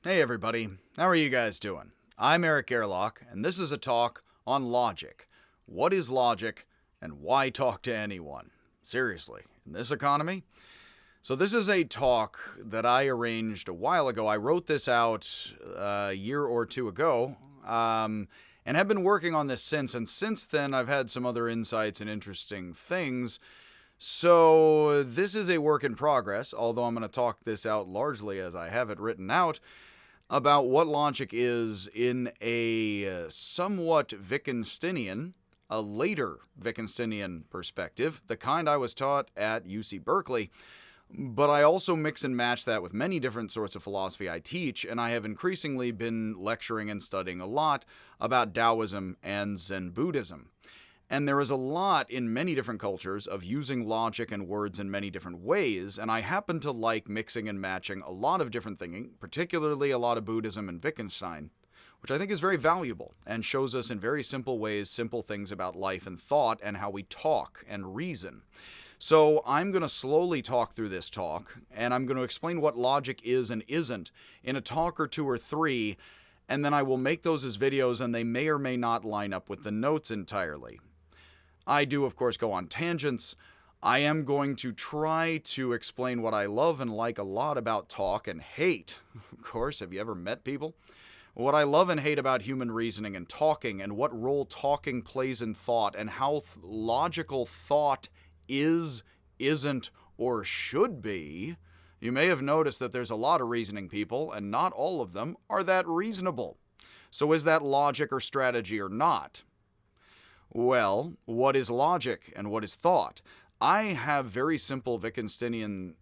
Hey everybody, how are you guys doing? I'm Eric Gerlach, and this is a talk on logic. What is logic, and why talk to anyone? Seriously, in this economy? So, this is a talk that I arranged a while ago. I wrote this out a year or two ago, and have been working on this since. And since then, I've had some other insights and interesting things. So, this is a work in progress, although I'm going to talk this out largely as I have it written out about what logic is in a somewhat Wittgensteinian, a later Wittgensteinian perspective, the kind I was taught at UC Berkeley. But I also mix and match that with many different sorts of philosophy I teach, and I have increasingly been lecturing and studying a lot about Taoism and Zen Buddhism. And there is a lot in many different cultures of using logic and words in many different ways, and I happen to like mixing and matching a lot of different thinking, particularly a lot of Buddhism and Wittgenstein, which I think is very valuable and shows us in very simple ways simple things about life and thought and how we talk and reason. So I'm going to slowly talk through this talk, and I'm going to explain what logic is and isn't in a talk or two or three, and then I will make those as videos, and they may or may not line up with the notes entirely. I do, of course, go on tangents. I am going to try to explain what I love and like a lot about talk and hate. Of course, have you ever met people? What I love and hate about human reasoning and talking, and what role talking plays in thought, and how logical thought is, isn't, or should be. You may have noticed that there's a lot of reasoning people, and not all of them are that reasonable. So is that logic or strategy or not? Well, what is logic and what is thought? I have very simple Wittgensteinian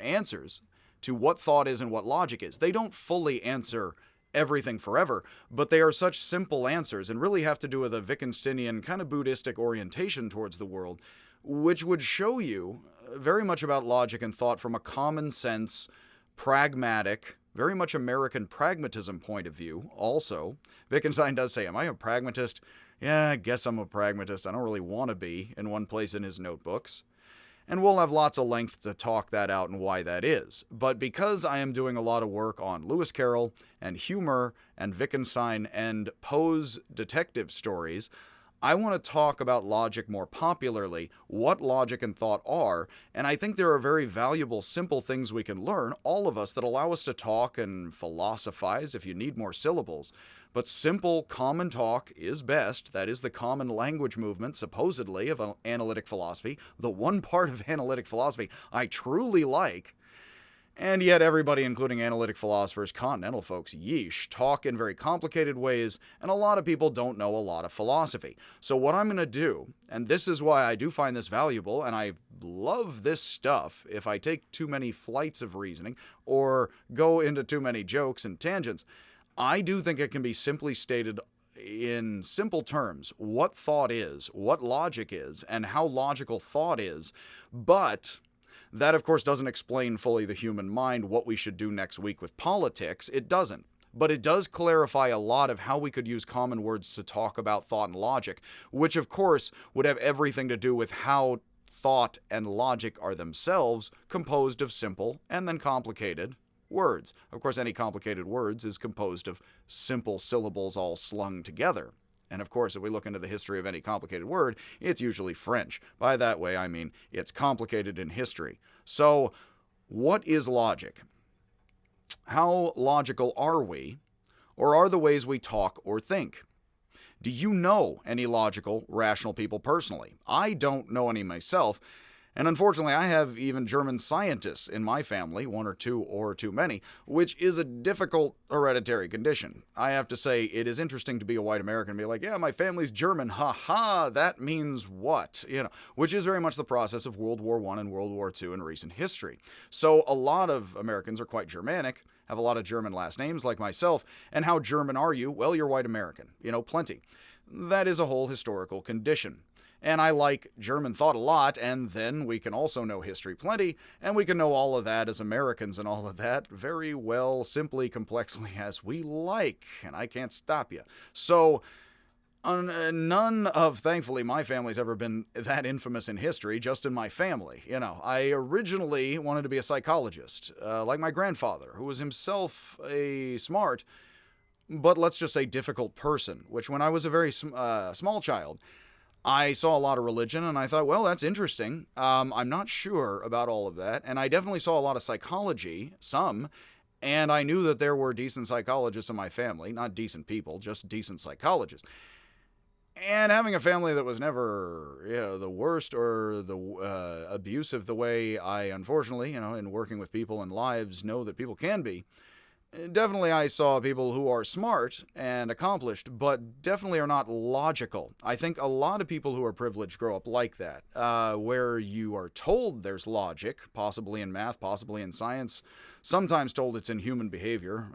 answers to what thought is and what logic is. They don't fully answer everything forever, but they are such simple answers and really have to do with a Wittgensteinian kind of Buddhistic orientation towards the world, which would show you very much about logic and thought from a common sense, pragmatic, very much American pragmatism point of view. Also, Wittgenstein does say, am I a pragmatist? Yeah, I guess I'm a pragmatist. I don't really want to be, in one place in his notebooks. And we'll have lots of length to talk that out and why that is. But because I am doing a lot of work on Lewis Carroll and humor and Wittgenstein and Poe's detective stories, I want to talk about logic more popularly, what logic and thought are, and I think there are very valuable, simple things we can learn, all of us, that allow us to talk and philosophize if you need more syllables. But simple, common talk is best. That is the common language movement, supposedly, of analytic philosophy, the one part of analytic philosophy I truly like. And yet, everybody, including analytic philosophers, continental folks, yeesh, talk in very complicated ways, and a lot of people don't know a lot of philosophy. So, what I'm going to do, and this is why I do find this valuable, and I love this stuff if I take too many flights of reasoning or go into too many jokes and tangents, I do think it can be simply stated in simple terms what thought is, what logic is, and how logical thought is, but that, of course, doesn't explain fully the human mind, what we should do next week with politics. It doesn't. But it does clarify a lot of how we could use common words to talk about thought and logic, which, of course, would have everything to do with how thought and logic are themselves composed of simple and then complicated words. Of course, any complicated words is composed of simple syllables all slung together. And of course, if we look into the history of any complicated word, it's usually French. By that way, I mean it's complicated in history. So, what is logic? How logical are we? Or are the ways we talk or think? Do you know any logical, rational people personally? I don't know any myself. And unfortunately, I have even German scientists in my family, one or too many, which is a difficult hereditary condition. I have to say, it is interesting to be a white American and be like, yeah, my family's German, ha, that means what? Which is very much the process of World War I and World War II in recent history. So a lot of Americans are quite Germanic, have a lot of German last names like myself, and how German are you? Well, you're white American, plenty. That is a whole historical condition. And I like German thought a lot, and then we can also know history plenty, and we can know all of that as Americans and all of that very well, simply, complexly as we like, and I can't stop you. So, None of, thankfully, my family's ever been that infamous in history, just in my family. I originally wanted to be a psychologist, like my grandfather, who was himself a smart, but let's just say difficult person, which when I was a very small child, I saw a lot of religion and I thought, well, that's interesting. I'm not sure about all of that. And I definitely saw a lot of psychology, some, and I knew that there were decent psychologists in my family, not decent people, just decent psychologists. And having a family that was never, the worst or the abusive the way I, unfortunately, in working with people and lives, know that people can be. Definitely, I saw people who are smart and accomplished, but definitely are not logical. I think a lot of people who are privileged grow up like that, where you are told there's logic, possibly in math, possibly in science, sometimes told it's in human behavior.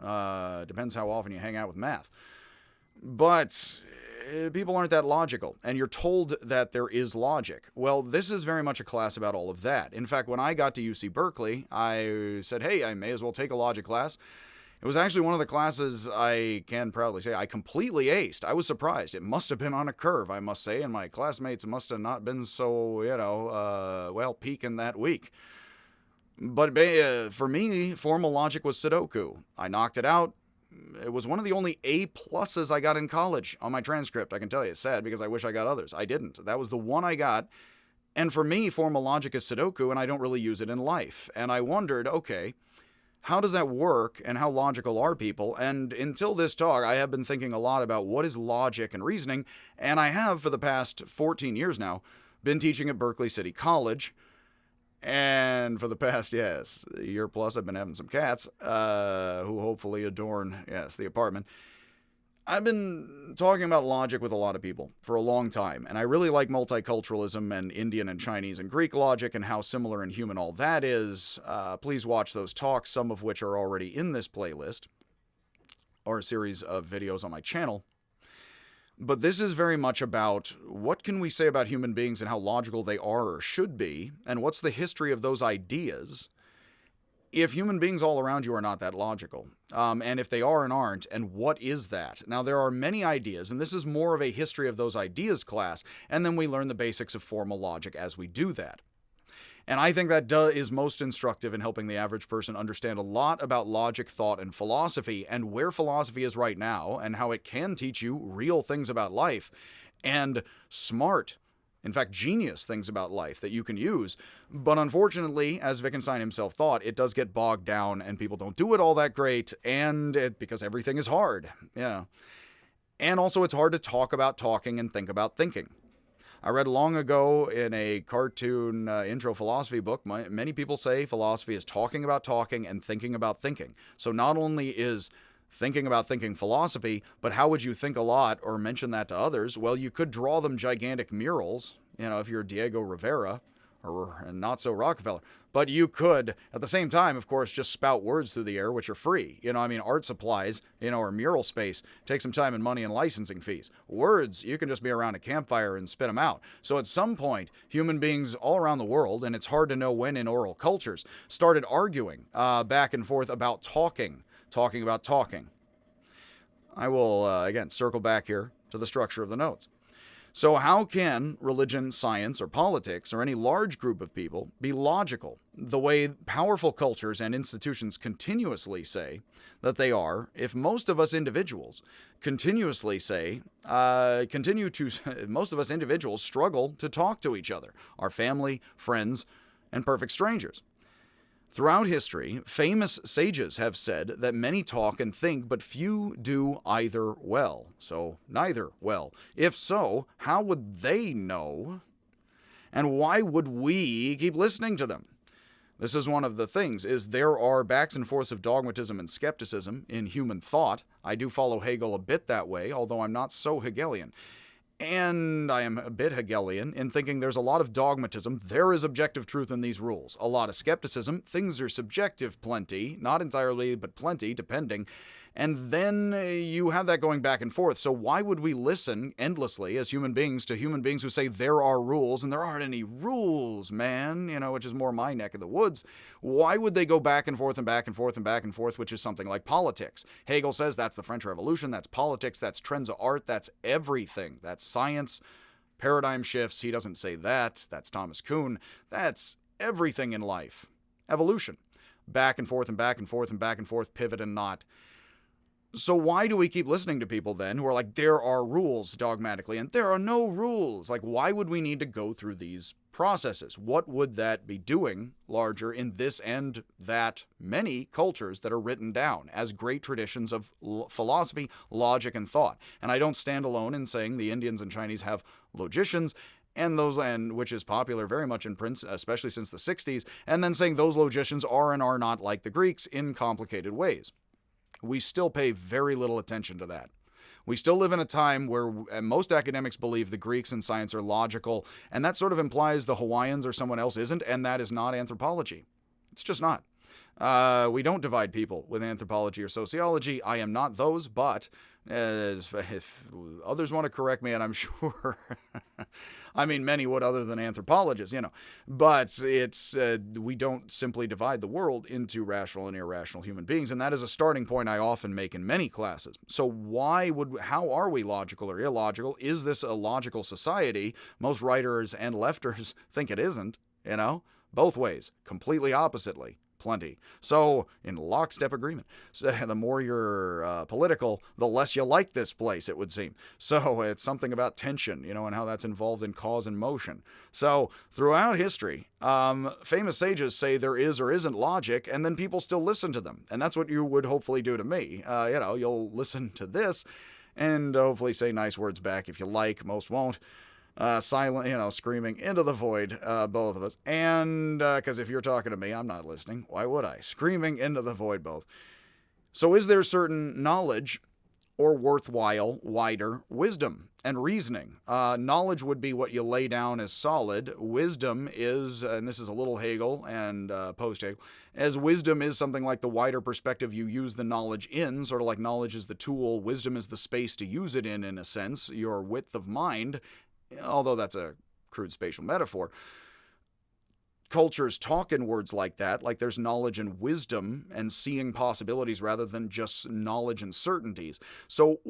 Depends how often you hang out with math. But people aren't that logical, and you're told that there is logic. Well, this is very much a class about all of that. In fact, when I got to UC Berkeley, I said, hey, I may as well take a logic class. It was actually one of the classes I can proudly say I completely aced. I was surprised. It must have been on a curve, I must say, and my classmates must have not been so, peaking that week. But for me, formal logic was Sudoku. I knocked it out. It was one of the only A pluses I got in college on my transcript. I can tell you, it's sad because I wish I got others. I didn't. That was the one I got. And for me, formal logic is Sudoku, and I don't really use it in life. And I wondered, okay, how does that work, and how logical are people? And until this talk, I have been thinking a lot about what is logic and reasoning, and I have, for the past 14 years now, been teaching at Berkeley City College. And for the past, year plus, I've been having some cats who hopefully adorn, the apartment. I've been talking about logic with a lot of people for a long time, and I really like multiculturalism and Indian and Chinese and Greek logic and how similar and human all that is. Please watch those talks, some of which are already in this playlist, or a series of videos on my channel. But this is very much about what can we say about human beings and how logical they are or should be, and what's the history of those ideas if human beings all around you are not that logical. And if they are and aren't, and what is that? Now, there are many ideas, and this is more of a history of those ideas class, and then we learn the basics of formal logic as we do that. And I think that is most instructive in helping the average person understand a lot about logic, thought, and philosophy, and where philosophy is right now, and how it can teach you real things about life, and smart, in fact, genius things about life that you can use. But unfortunately, as Wittgenstein himself thought, it does get bogged down, and people don't do it all that great, because everything is hard, And also, it's hard to talk about talking and think about thinking. I read long ago in a cartoon intro philosophy book, many people say philosophy is talking about talking and thinking about thinking. So not only is thinking about thinking philosophy, but how would you think a lot or mention that to others? Well, you could draw them gigantic murals, if you're Diego Rivera or not so Rockefeller. But you could, at the same time, of course, just spout words through the air, which are free. Art supplies, or mural space, take some time and money and licensing fees. Words, you can just be around a campfire and spit them out. So at some point, human beings all around the world, and it's hard to know when in oral cultures, started arguing back and forth about talking about talking. I will, again, circle back here to the structure of the notes. So how can religion, science, or politics, or any large group of people be logical the way powerful cultures and institutions continuously say that they are, if most of us individuals most of us individuals struggle to talk to each other, our family, friends, and perfect strangers? Throughout history, famous sages have said that many talk and think, but few do either well. So, neither well. If so, how would they know? And why would we keep listening to them? This is one of the things, is there are backs and forths of dogmatism and skepticism in human thought. I do follow Hegel a bit that way, although I'm not so Hegelian. And I am a bit Hegelian in thinking there's a lot of dogmatism. There is objective truth in these rules. A lot of skepticism. Things are subjective plenty. Not entirely, but plenty, depending. And then you have that going back and forth. So why would we listen endlessly as human beings to human beings who say there are rules and there aren't any rules, man, which is more my neck of the woods? Why would they go back and forth and back and forth and back and forth, which is something like politics? Hegel says that's the French Revolution, that's politics, that's trends of art, that's everything. That's science, paradigm shifts. He doesn't say that. That's Thomas Kuhn. That's everything in life. Evolution. Back and forth and back and forth and back and forth, pivot and knot. So why do we keep listening to people then who are like, there are rules dogmatically, and there are no rules? Like, why would we need to go through these processes? What would that be doing larger in this and that many cultures that are written down as great traditions of philosophy, logic, and thought? And I don't stand alone in saying the Indians and Chinese have logicians, and which is popular very much in print, especially since the 60s, and then saying those logicians are and are not like the Greeks in complicated ways. We still pay very little attention to that. We still live in a time where most academics believe the Greeks in science are logical, and that sort of implies the Hawaiians or someone else isn't, and that is not anthropology. It's just not. We don't divide people with anthropology or sociology. I am not those, but if others want to correct me, and I'm sure, I mean, many would other than anthropologists, but it's, we don't simply divide the world into rational and irrational human beings, and that is a starting point I often make in many classes. So how are we logical or illogical? Is this a logical society? Most writers and lefters think it isn't, both ways, completely oppositely. Plenty. So, in lockstep agreement. So, the more you're political, the less you like this place, it would seem. So, it's something about tension, and how that's involved in cause and motion. So, throughout history, famous sages say there is or isn't logic, and then people still listen to them. And that's what you would hopefully do to me. You'll listen to this and hopefully say nice words back if you like. Most won't. Silent, screaming into the void, both of us. And, because if you're talking to me, I'm not listening. Why would I? Screaming into the void, both. So is there certain knowledge or worthwhile, wider wisdom and reasoning? Knowledge would be what you lay down as solid. Wisdom is, and this is a little Hegel and post-Hegel, as wisdom is something like the wider perspective you use the knowledge in, sort of like knowledge is the tool, wisdom is the space to use it in a sense, your width of mind. Although that's a crude spatial metaphor, cultures talk in words like that, like there's knowledge and wisdom and seeing possibilities rather than just knowledge and certainties. So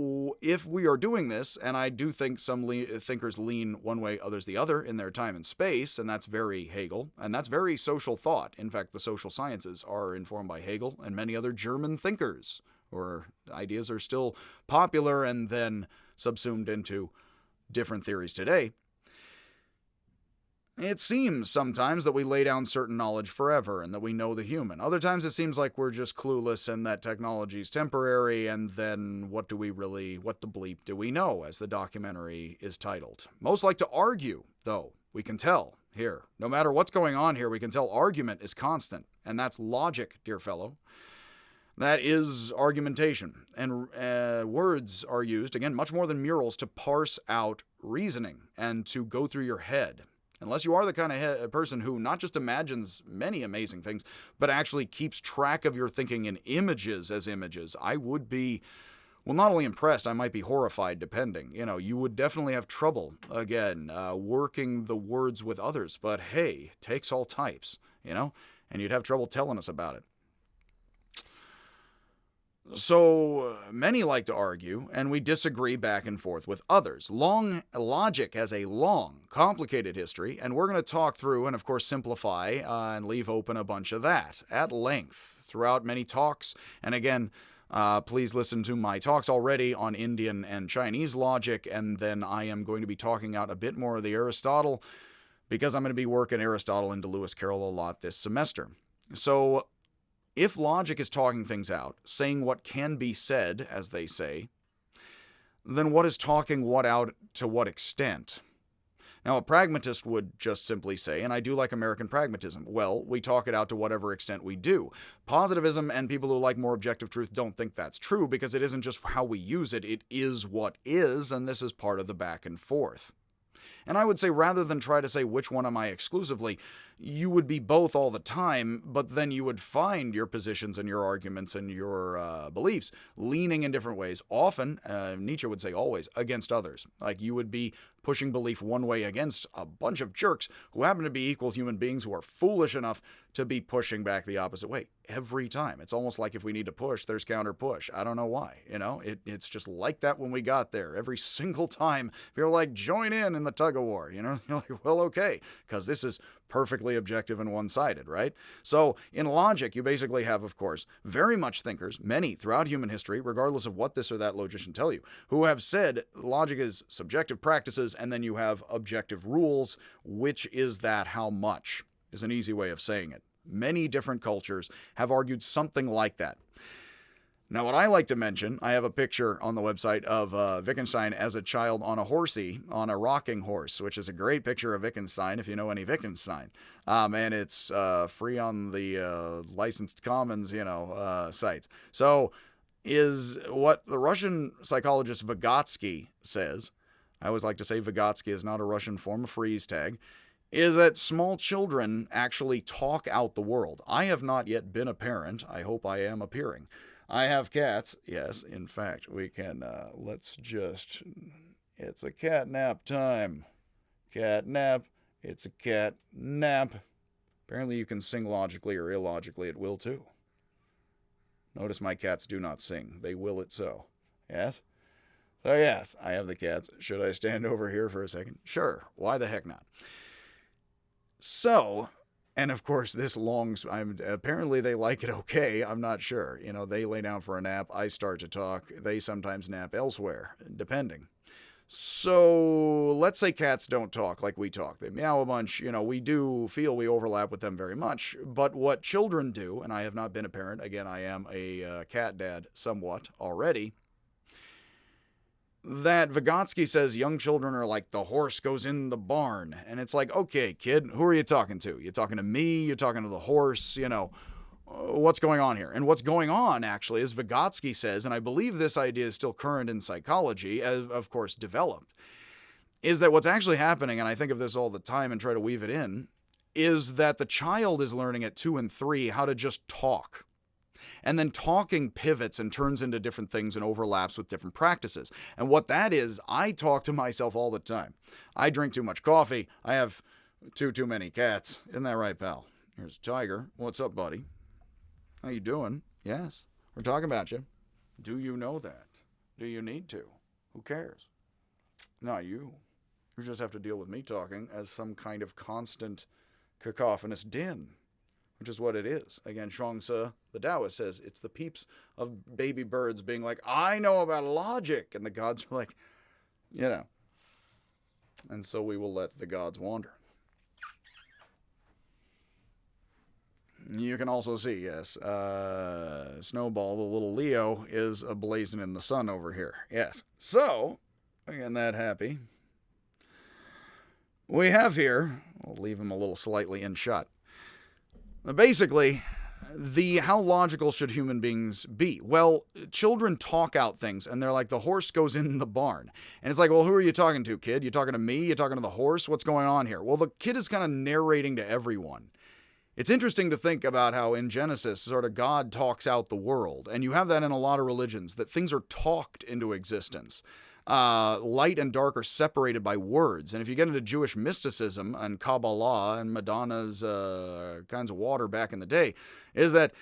if we are doing this, and I do think some thinkers lean one way, others the other in their time and space, and that's very Hegel, and that's very social thought. In fact, the social sciences are informed by Hegel and many other German thinkers, or ideas are still popular and then subsumed into different theories today. It seems sometimes that we lay down certain knowledge forever and that we know the human. Other times it seems like we're just clueless and that technology is temporary, and then what the bleep do we know, as the documentary is titled. Most like to argue, though. We can tell here. No matter what's going on here, we can tell argument is constant, and that's logic, dear fellow. That is argumentation, and words are used, again, much more than murals, to parse out reasoning and to go through your head. Unless you are the kind of person who not just imagines many amazing things, but actually keeps track of your thinking in images as images, I would be, well, not only impressed, I might be horrified, depending. You would definitely have trouble, again, working the words with others, but hey, takes all types, and you'd have trouble telling us about it. So many like to argue, and we disagree back and forth with others. Logic has a long, complicated history, and we're going to talk through and, of course, simplify and leave open a bunch of that at length throughout many talks. And again, please listen to my talks already on Indian and Chinese logic, and then I am going to be talking out a bit more of the Aristotle, because I'm going to be working Aristotle into Lewis Carroll a lot this semester. So if logic is talking things out, saying what can be said, as they say, then what is talking what out to what extent? Now, a pragmatist would just simply say, and I do like American pragmatism, well, we talk it out to whatever extent we do. Positivism and people who like more objective truth don't think that's true because it isn't just how we use it, it is what is, and this is part of the back and forth. And I would say rather than try to say which one am I exclusively, you would be both all the time, but then you would find your positions and your arguments and your beliefs leaning in different ways, often, Nietzsche would say always, against others. Like you would be pushing belief one way against a bunch of jerks who happen to be equal human beings who are foolish enough to be pushing back the opposite way every time. It's almost like if we need to push, there's counter push. I don't know why. It's just like that when we got there. Every single time people are like, join in the tug of war. You're like, well, okay, because this is perfectly objective and one-sided, right? So in logic, you basically have, of course, very much thinkers, many throughout human history, regardless of what this or that logician tell you, who have said logic is subjective practices, and then you have objective rules. Which is that? How much is an easy way of saying it. Many different cultures have argued something like that. Now, what I like to mention, I have a picture on the website of Wittgenstein as a child on a horsey, on a rocking horse, which is a great picture of Wittgenstein if you know any Wittgenstein. And it's free on the licensed commons, sites. So is what the Russian psychologist Vygotsky says, I always like to say Vygotsky is not a Russian form of freeze tag, is that small children actually talk out the world. I have not yet been a parent. I hope I am appearing. I have cats. Yes, in fact, we can, it's a cat nap time. Cat nap. It's a cat nap. Apparently you can sing logically or illogically at will too. Notice my cats do not sing. They will it so. Yes? So yes, I have the cats. Should I stand over here for a second? Sure. Why the heck not? So, and of course, apparently they like it okay. I'm not sure. They lay down for a nap. I start to talk. They sometimes nap elsewhere, depending. So let's say cats don't talk like we talk. They meow a bunch. We do feel we overlap with them very much. But what children do, and I have not been a parent. Again, I am a cat dad somewhat already. That Vygotsky says young children are like the horse goes in the barn. And it's like, okay, kid, who are you talking to? You talking to me? You're talking to the horse? What's going on here? And what's going on, actually, as Vygotsky says, and I believe this idea is still current in psychology, as of course developed, is that what's actually happening, and I think of this all the time and try to weave it in, is that the child is learning at 2 and 3 how to just talk. And then talking pivots and turns into different things and overlaps with different practices. And what that is, I talk to myself all the time. I drink too much coffee. I have too many cats. Isn't that right, pal? Here's Tiger. What's up, buddy? How you doing? Yes. We're talking about you. Do you know that? Do you need to? Who cares? Not you. You just have to deal with me talking as some kind of constant cacophonous din. Which is what it is. Again, Chuang-Tzu, the Taoist, says it's the peeps of baby birds being like, I know about logic. And the gods are like, And so we will let the gods wander. You can also see, yes, Snowball, the little Leo, is ablazing in the sun over here. Yes. So, again, that happy. We have here, we'll leave him a little slightly in shot. Basically, how logical should human beings be? Well, children talk out things, and they're like, the horse goes in the barn. And it's like, well, who are you talking to, kid? You talking to me? You talking to the horse? What's going on here? Well, the kid is kind of narrating to everyone. It's interesting to think about how in Genesis, sort of God talks out the world. And you have that in a lot of religions, that things are talked into existence. Light and dark are separated by words. And if you get into Jewish mysticism and Kabbalah and Madonna's kinds of water back in the day, is that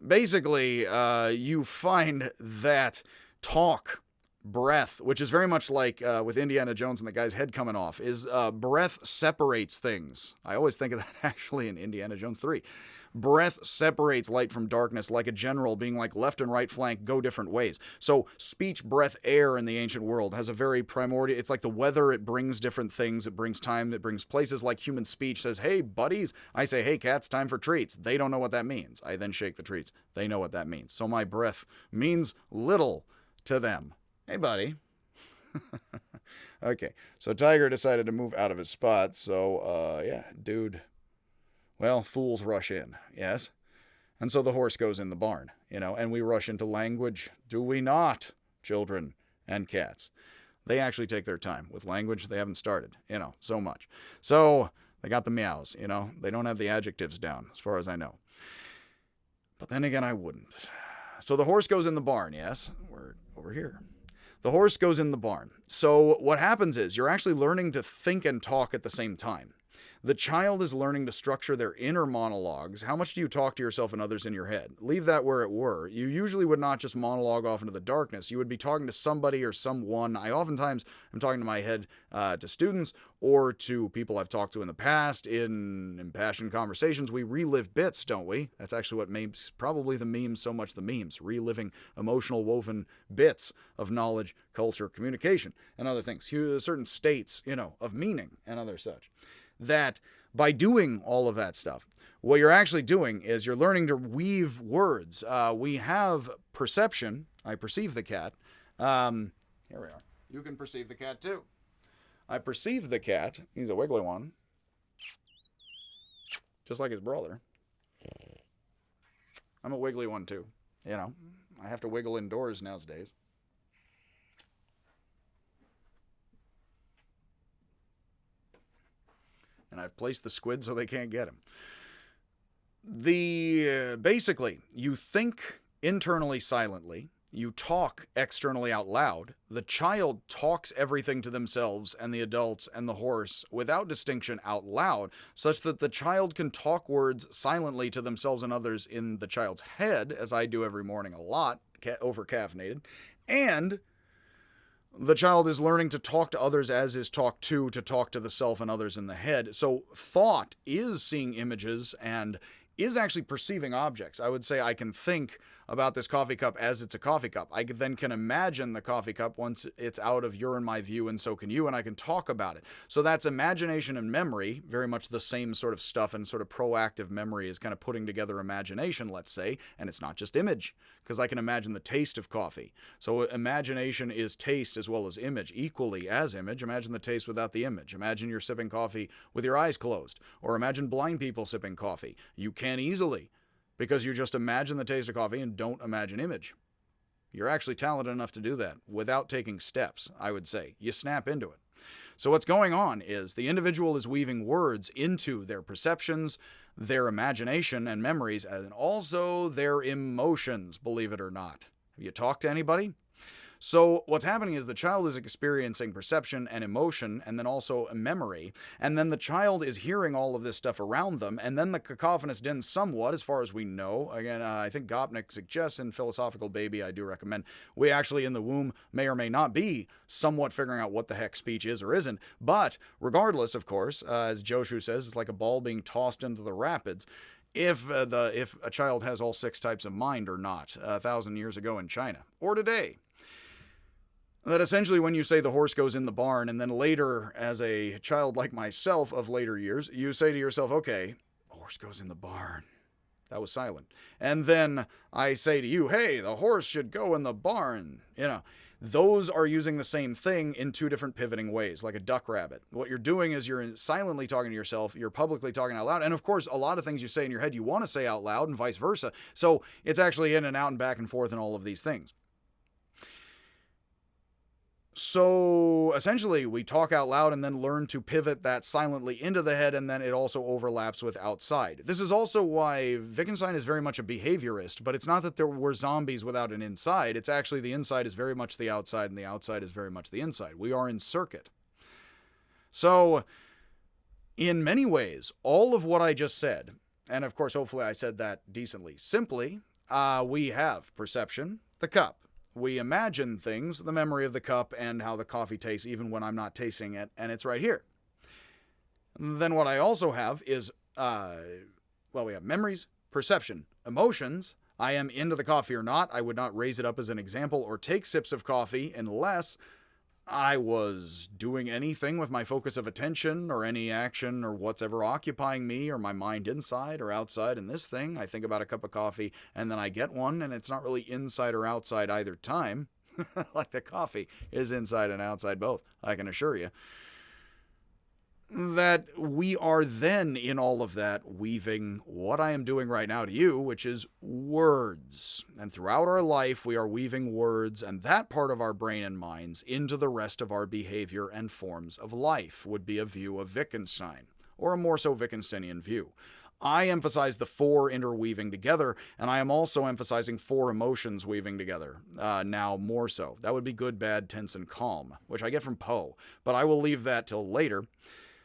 basically you find that talk, breath, which is very much like with Indiana Jones and the guy's head coming off, is breath separates things. I always think of that actually in Indiana Jones 3. Breath separates light from darkness, like a general being like left and right flank go different ways. So speech, breath, air in the ancient world has a very primordial, it's like the weather, it brings different things, it brings time, it brings places. Like human speech says, hey buddies, I say, hey cats, time for treats. They don't know what that means. I then shake the treats. They know what that means. So my breath means little to them. Hey buddy. Okay, so Tiger decided to move out of his spot, so, yeah, dude. Well, fools rush in, yes? And so the horse goes in the barn, and we rush into language, do we not, children and cats? They actually take their time. With language, they haven't started, so much. So they got the meows, they don't have the adjectives down, as far as I know. But then again, I wouldn't. So the horse goes in the barn, yes? We're over here. The horse goes in the barn. So what happens is you're actually learning to think and talk at the same time. The child is learning to structure their inner monologues. How much do you talk to yourself and others in your head? Leave that where it were. You usually would not just monologue off into the darkness. You would be talking to somebody or someone. I oftentimes am talking to my head to students or to people I've talked to in the past. In impassioned conversations, we relive bits, don't we? That's actually what makes probably the memes so much the memes. Reliving emotional woven bits of knowledge, culture, communication, and other things. Certain states, of meaning and other such. That by doing all of that stuff, what you're actually doing is you're learning to weave words. We have perception. I perceive the cat. Here we are. You can perceive the cat too. I perceive the cat. He's a wiggly one. Just like his brother. I'm a wiggly one too. I have to wiggle indoors nowadays. And I've placed the squid so they can't get him. Basically, you think internally silently, you talk externally out loud. The child talks everything to themselves and the adults and the horse without distinction out loud, such that the child can talk words silently to themselves and others in the child's head, as I do every morning a lot, over-caffeinated, and the child is learning to talk to others as is talked to talk to the self and others in the head. So thought is seeing images and is actually perceiving objects. I would say I can think about this coffee cup as it's a coffee cup. I then can imagine the coffee cup once it's out of your and my view, and so can you, and I can talk about it. So that's imagination and memory, very much the same sort of stuff, and sort of proactive memory is kind of putting together imagination, let's say, and it's not just image, because I can imagine the taste of coffee. So imagination is taste as well as image, equally as image. Imagine the taste without the image. Imagine you're sipping coffee with your eyes closed, or imagine blind people sipping coffee. You can easily, because you just imagine the taste of coffee and don't imagine image. You're actually talented enough to do that without taking steps, I would say. You snap into it. So what's going on is the individual is weaving words into their perceptions, their imagination and memories, and also their emotions, believe it or not. Have you talked to anybody? So what's happening is the child is experiencing perception and emotion, and then also a memory, and then the child is hearing all of this stuff around them, and then the cacophonous din somewhat, as far as we know. Again, I think Gopnik suggests in Philosophical Baby, I do recommend, we actually in the womb may or may not be somewhat figuring out what the heck speech is or isn't, but regardless, of course, as Joshu says, it's like a ball being tossed into the rapids. If a child has all 6 types of mind or not, 1,000 years ago in China, or today. That essentially when you say the horse goes in the barn, and then later, as a child like myself of later years, you say to yourself, okay, horse goes in the barn. That was silent. And then I say to you, hey, the horse should go in the barn. Those are using the same thing in 2 different pivoting ways, like a duck rabbit. What you're doing is you're silently talking to yourself, you're publicly talking out loud, and of course, a lot of things you say in your head you want to say out loud, and vice versa. So it's actually in and out and back and forth and all of these things. So essentially, we talk out loud and then learn to pivot that silently into the head, and then it also overlaps with outside. This is also why Wittgenstein is very much a behaviorist, but it's not that there were zombies without an inside. It's actually the inside is very much the outside, and the outside is very much the inside. We are in circuit. So, in many ways, all of what I just said, and of course, hopefully I said that decently, simply, we have perception, the cup. We imagine things, the memory of the cup and how the coffee tastes even when I'm not tasting it, and it's right here. Then what I also have is, we have memories, perception, emotions. I am into the coffee or not. I would not raise it up as an example or take sips of coffee unless I was doing anything with my focus of attention or any action or what's ever occupying me or my mind inside or outside in this thing. I think about a cup of coffee and then I get one, and it's not really inside or outside either time. Like the coffee is inside and outside both, I can assure you. That we are then in all of that weaving what I am doing right now to you, which is words. And throughout our life, we are weaving words and that part of our brain and minds into the rest of our behavior and forms of life, would be a view of Wittgenstein, or a more so Wittgensteinian view. I emphasize the four interweaving together, and I am also emphasizing four emotions weaving together, now more so. That would be good, bad, tense, and calm, which I get from Poe, but I will leave that till later.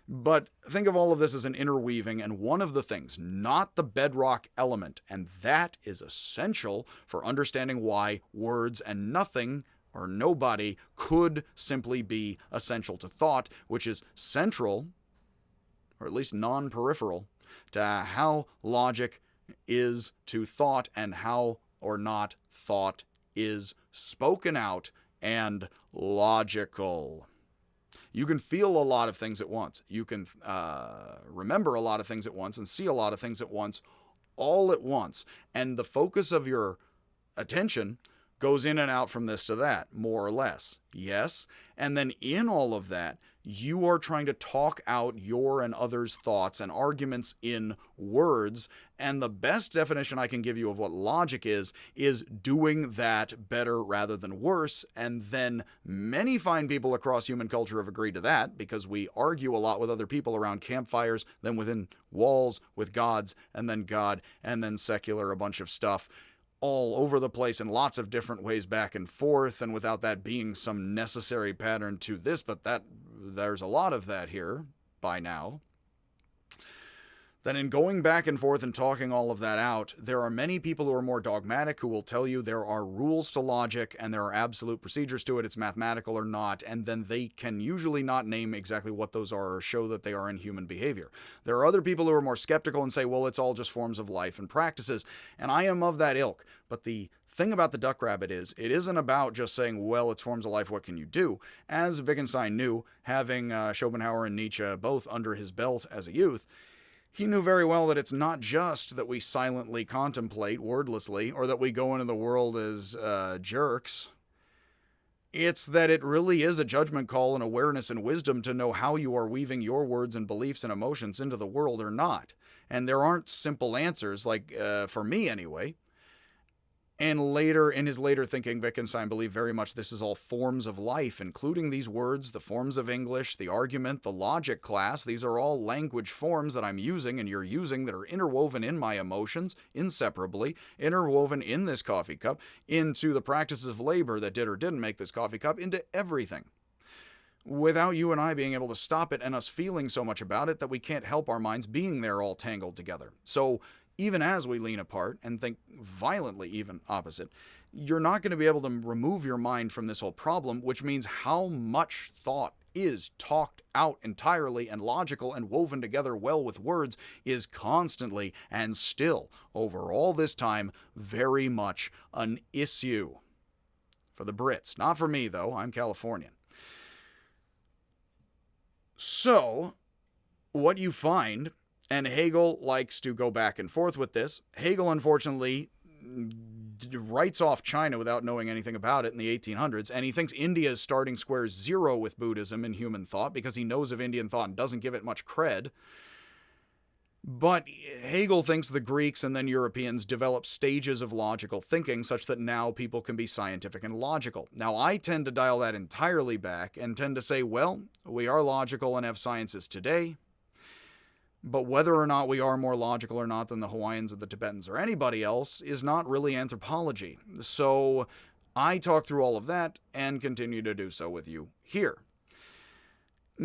But think of all of this as an interweaving, and one of the things, not the bedrock element, and that is essential for understanding why words and nothing or nobody could simply be essential to thought, which is central, or at least non-peripheral, to how logic is to thought and how or not thought is spoken out and logical. You can feel a lot of things at once. You can remember a lot of things at once and see a lot of things at once, all at once. And the focus of your attention goes in and out from this to that, more or less. Yes. And then in all of that, you are trying to talk out your and others' thoughts and arguments in words. And the best definition I can give you of what logic is doing that better rather than worse. And then many fine people across human culture have agreed to that, because we argue a lot with other people around campfires, then within walls with gods, and then God, and then secular, a bunch of stuff all over the place in lots of different ways back and forth, and without that being some necessary pattern to this, but there's a lot of that here by now. Then in going back and forth and talking all of that out, there are many people who are more dogmatic who will tell you there are rules to logic and there are absolute procedures to it, it's mathematical or not, and then they can usually not name exactly what those are or show that they are in human behavior. There are other people who are more skeptical and say, well, it's all just forms of life and practices, and I am of that ilk. But the thing about the duck rabbit is, it isn't about just saying, well, it's forms of life, what can you do? As Wittgenstein knew, having Schopenhauer and Nietzsche both under his belt as a youth, he knew very well that it's not just that we silently contemplate wordlessly, or that we go into the world as jerks. It's that it really is a judgment call and awareness and wisdom to know how you are weaving your words and beliefs and emotions into the world or not. And there aren't simple answers, like, for me anyway. And later, in his later thinking, Wittgenstein believed very much this is all forms of life, including these words, the forms of English, the argument, the logic class. These are all language forms that I'm using and you're using that are interwoven in my emotions, inseparably, interwoven in this coffee cup, into the practices of labor that did or didn't make this coffee cup, into everything. Without you and I being able to stop it and us feeling so much about it that we can't help our minds being there all tangled together. So even as we lean apart and think violently even opposite, you're not going to be able to remove your mind from this whole problem, which means how much thought is talked out entirely and logical and woven together well with words is constantly and still, over all this time, very much an issue. For the Brits. Not for me, though. I'm Californian. So, what you find, and Hegel likes to go back and forth with this. Hegel, unfortunately, writes off China without knowing anything about it in the 1800s, and he thinks India is starting square zero with Buddhism and human thought because he knows of Indian thought and doesn't give it much cred. But Hegel thinks the Greeks and then Europeans developed stages of logical thinking such that now people can be scientific and logical. Now, I tend to dial that entirely back and tend to say, well, we are logical and have sciences today. But whether or not we are more logical or not than the Hawaiians or the Tibetans or anybody else is not really anthropology. So I talk through all of that and continue to do so with you here.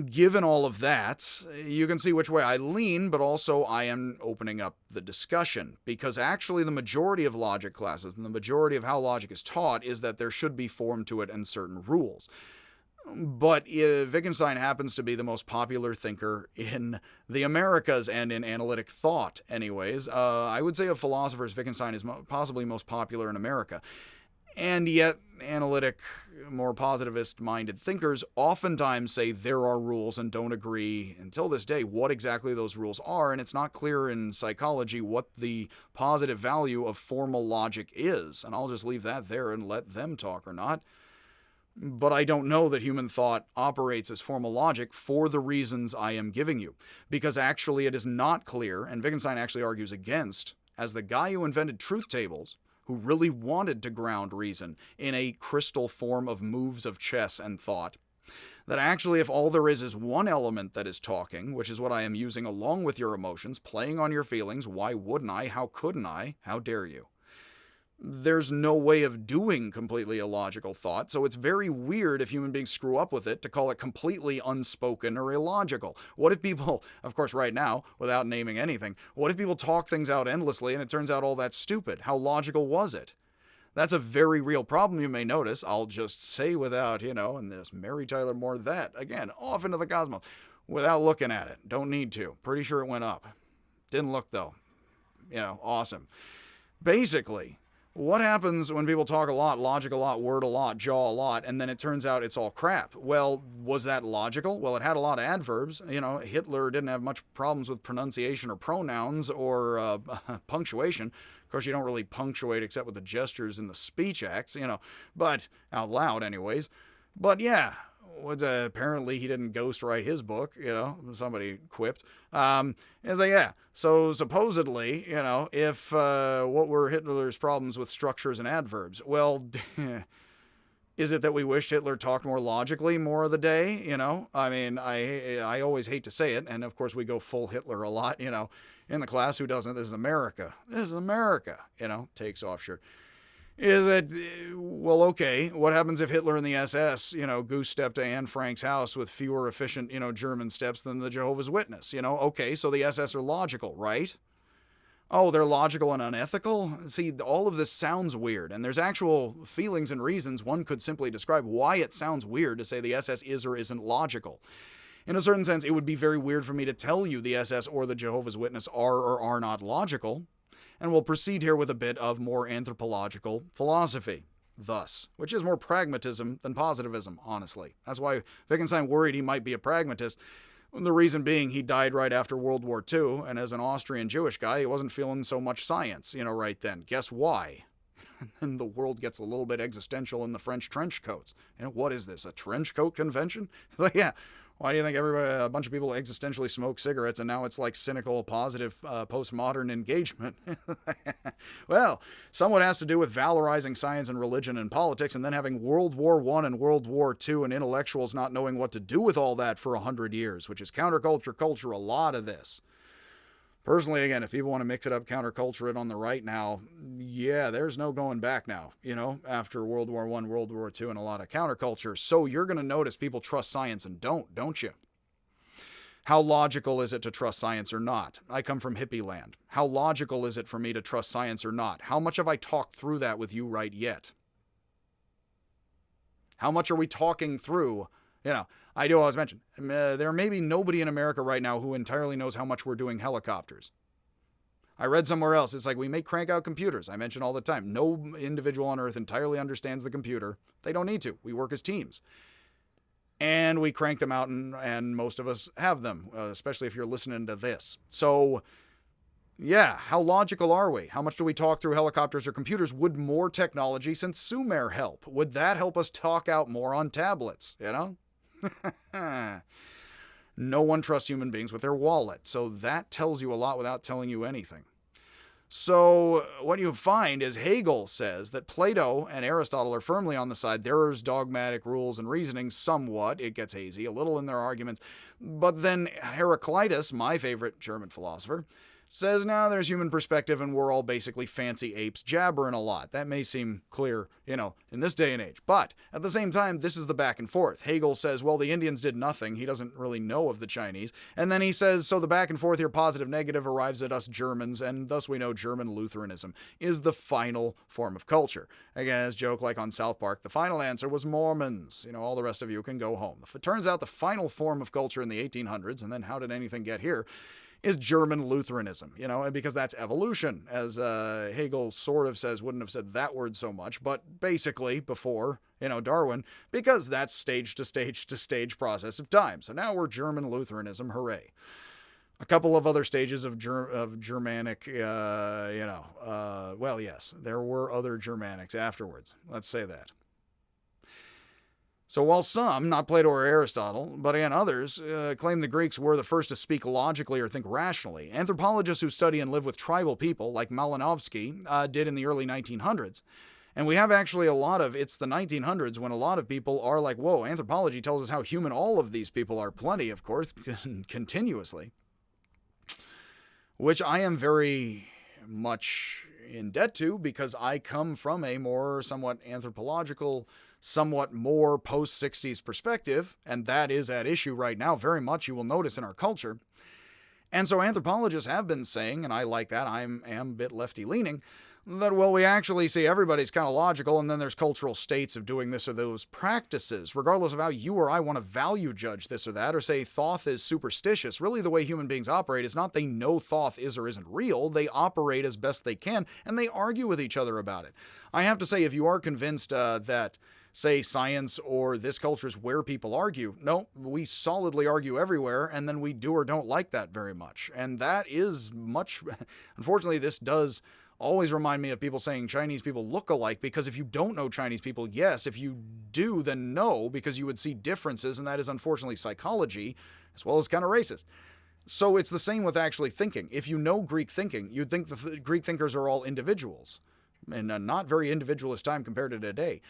Given all of that, you can see which way I lean, but also I am opening up the discussion. Because actually the majority of logic classes and the majority of how logic is taught is that there should be form to it and certain rules. But Wittgenstein happens to be the most popular thinker in the Americas and in analytic thought anyways. I would say of philosophers, Wittgenstein is possibly most popular in America. And yet, analytic, more positivist-minded thinkers oftentimes say there are rules and don't agree, until this day, what exactly those rules are, and it's not clear in psychology what the positive value of formal logic is. And I'll just leave that there and let them talk or not. But I don't know that human thought operates as formal logic for the reasons I am giving you. Because actually it is not clear, and Wittgenstein actually argues against, as the guy who invented truth tables, who really wanted to ground reason in a crystal form of moves of chess and thought, that actually if all there is one element that is talking, which is what I am using along with your emotions, playing on your feelings, why wouldn't I, how couldn't I, how dare you? There's no way of doing completely illogical thought, so it's very weird if human beings screw up with it to call it completely unspoken or illogical. What if people, of course right now, without naming anything, what if people talk things out endlessly and it turns out all that's stupid? How logical was it? That's a very real problem, you may notice. I'll just say without, and there's Mary Tyler Moore that, again, off into the cosmos, without looking at it. Don't need to. Pretty sure it went up. Didn't look though. Awesome. Basically, what happens when people talk a lot, logic a lot, word a lot, jaw a lot, and then it turns out it's all crap? Well, was that logical? Well, it had a lot of adverbs. Hitler didn't have much problems with pronunciation or pronouns or punctuation. Of course, you don't really punctuate except with the gestures and the speech acts, but out loud anyways. But yeah, apparently he didn't ghostwrite his book, somebody quipped. So supposedly, if what were Hitler's problems with structures and adverbs? Well, is it that we wished Hitler talked more logically more of the day? I always hate to say it, and of course we go full Hitler a lot, in the class. Who doesn't? This is America. This is America, takes off shirt. Is it, well, okay, what happens if Hitler and the SS, goose stepped to Anne Frank's house with fewer efficient, German steps than the Jehovah's Witness? Okay, so the SS are logical, right? Oh, they're logical and unethical? See, all of this sounds weird, and there's actual feelings and reasons one could simply describe why it sounds weird to say the SS is or isn't logical. In a certain sense, it would be very weird for me to tell you the SS or the Jehovah's Witness are or are not logical, and we'll proceed here with a bit of more anthropological philosophy, thus, which is more pragmatism than positivism, honestly. That's why Wittgenstein worried he might be a pragmatist. The reason being he died right after World War II, and as an Austrian Jewish guy, he wasn't feeling so much science, right then. Guess why? And then the world gets a little bit existential in the French trench coats. What is this, a trench coat convention? Yeah. Why do you think a bunch of people existentially smoke cigarettes and now it's like cynical, positive, postmodern engagement? Well, somewhat has to do with valorizing science and religion and politics and then having World War I and World War II and intellectuals not knowing what to do with all that for 100 years, which is counterculture culture, a lot of this. Personally, again, if people want to mix it up, counterculture it on the right now, yeah, there's no going back now, after World War I, World War II, and a lot of counterculture. So you're going to notice people trust science and don't you? How logical is it to trust science or not? I come from hippie land. How logical is it for me to trust science or not? How much have I talked through that with you right yet? How much are we talking through? I do always mention, there may be nobody in America right now who entirely knows how much we're doing helicopters. I read somewhere else, it's like we make crank out computers. I mention all the time, no individual on Earth entirely understands the computer. They don't need to. We work as teams. And we crank them out, and most of us have them, especially if you're listening to this. So, yeah, how logical are we? How much do we talk through helicopters or computers? Would more technology since Sumer help? Would that help us talk out more on tablets, No one trusts human beings with their wallet, so that tells you a lot without telling you anything. So what you find is Hegel says that Plato and Aristotle are firmly on the side. There's dogmatic rules and reasoning somewhat. It gets hazy a little in their arguments. But then Heraclitus, my favorite German philosopher, says, now there's human perspective and we're all basically fancy apes jabbering a lot. That may seem clear, in this day and age. But at the same time, this is the back and forth. Hegel says, well, the Indians did nothing. He doesn't really know of the Chinese. And then he says, so the back and forth here, positive, negative, arrives at us Germans, and thus we know German Lutheranism is the final form of culture. Again, as joke like on South Park, the final answer was Mormons. All the rest of you can go home. It turns out the final form of culture in the 1800s, and then how did anything get here, is German Lutheranism, and because that's evolution, as Hegel sort of says, wouldn't have said that word so much, but basically before, Darwin, because that's stage to stage to stage process of time. So now we're German Lutheranism, hooray. A couple of other stages of Germanic, well, yes, there were other Germanics afterwards. Let's say that. So while some, not Plato or Aristotle, but again others, claim the Greeks were the first to speak logically or think rationally, anthropologists who study and live with tribal people, like Malinowski, did in the early 1900s. And we have actually it's the 1900s when a lot of people are like, whoa, anthropology tells us how human all of these people are, plenty, of course, continuously. Which I am very much in debt to because I come from a more somewhat anthropological, somewhat more post-60s perspective, and that is at issue right now very much, you will notice, in our culture. And so anthropologists have been saying, and I like that, I am a bit lefty-leaning, that, well, we actually see everybody's kind of logical, and then there's cultural states of doing this or those practices, regardless of how you or I want to value judge this or that, or say Thoth is superstitious. Really, the way human beings operate is not they know Thoth is or isn't real, they operate as best they can, and they argue with each other about it. I have to say, if you are convinced that, say, science or this culture is where people argue, no, we solidly argue everywhere, and then we do or don't like that very much. And that is much, unfortunately, this does always remind me of people saying Chinese people look alike, because if you don't know Chinese people, yes. If you do, then no, because you would see differences, and that is unfortunately psychology, as well as kind of racist. So it's the same with actually thinking. If you know Greek thinking, you'd think the Greek thinkers are all individuals, in a not very individualist time compared to today.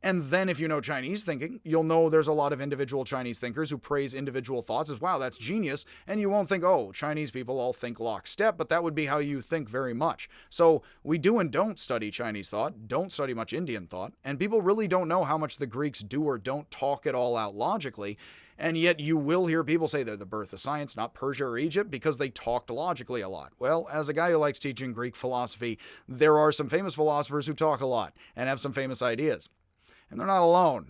And then if you know Chinese thinking, you'll know there's a lot of individual Chinese thinkers who praise individual thoughts as, wow, that's genius. And you won't think, oh, Chinese people all think lockstep, but that would be how you think very much. So we do and don't study Chinese thought, don't study much Indian thought, and people really don't know how much the Greeks do or don't talk it all out logically. And yet you will hear people say they're the birth of science, not Persia or Egypt, because they talked logically a lot. Well, as a guy who likes teaching Greek philosophy, there are some famous philosophers who talk a lot and have some famous ideas. And they're not alone,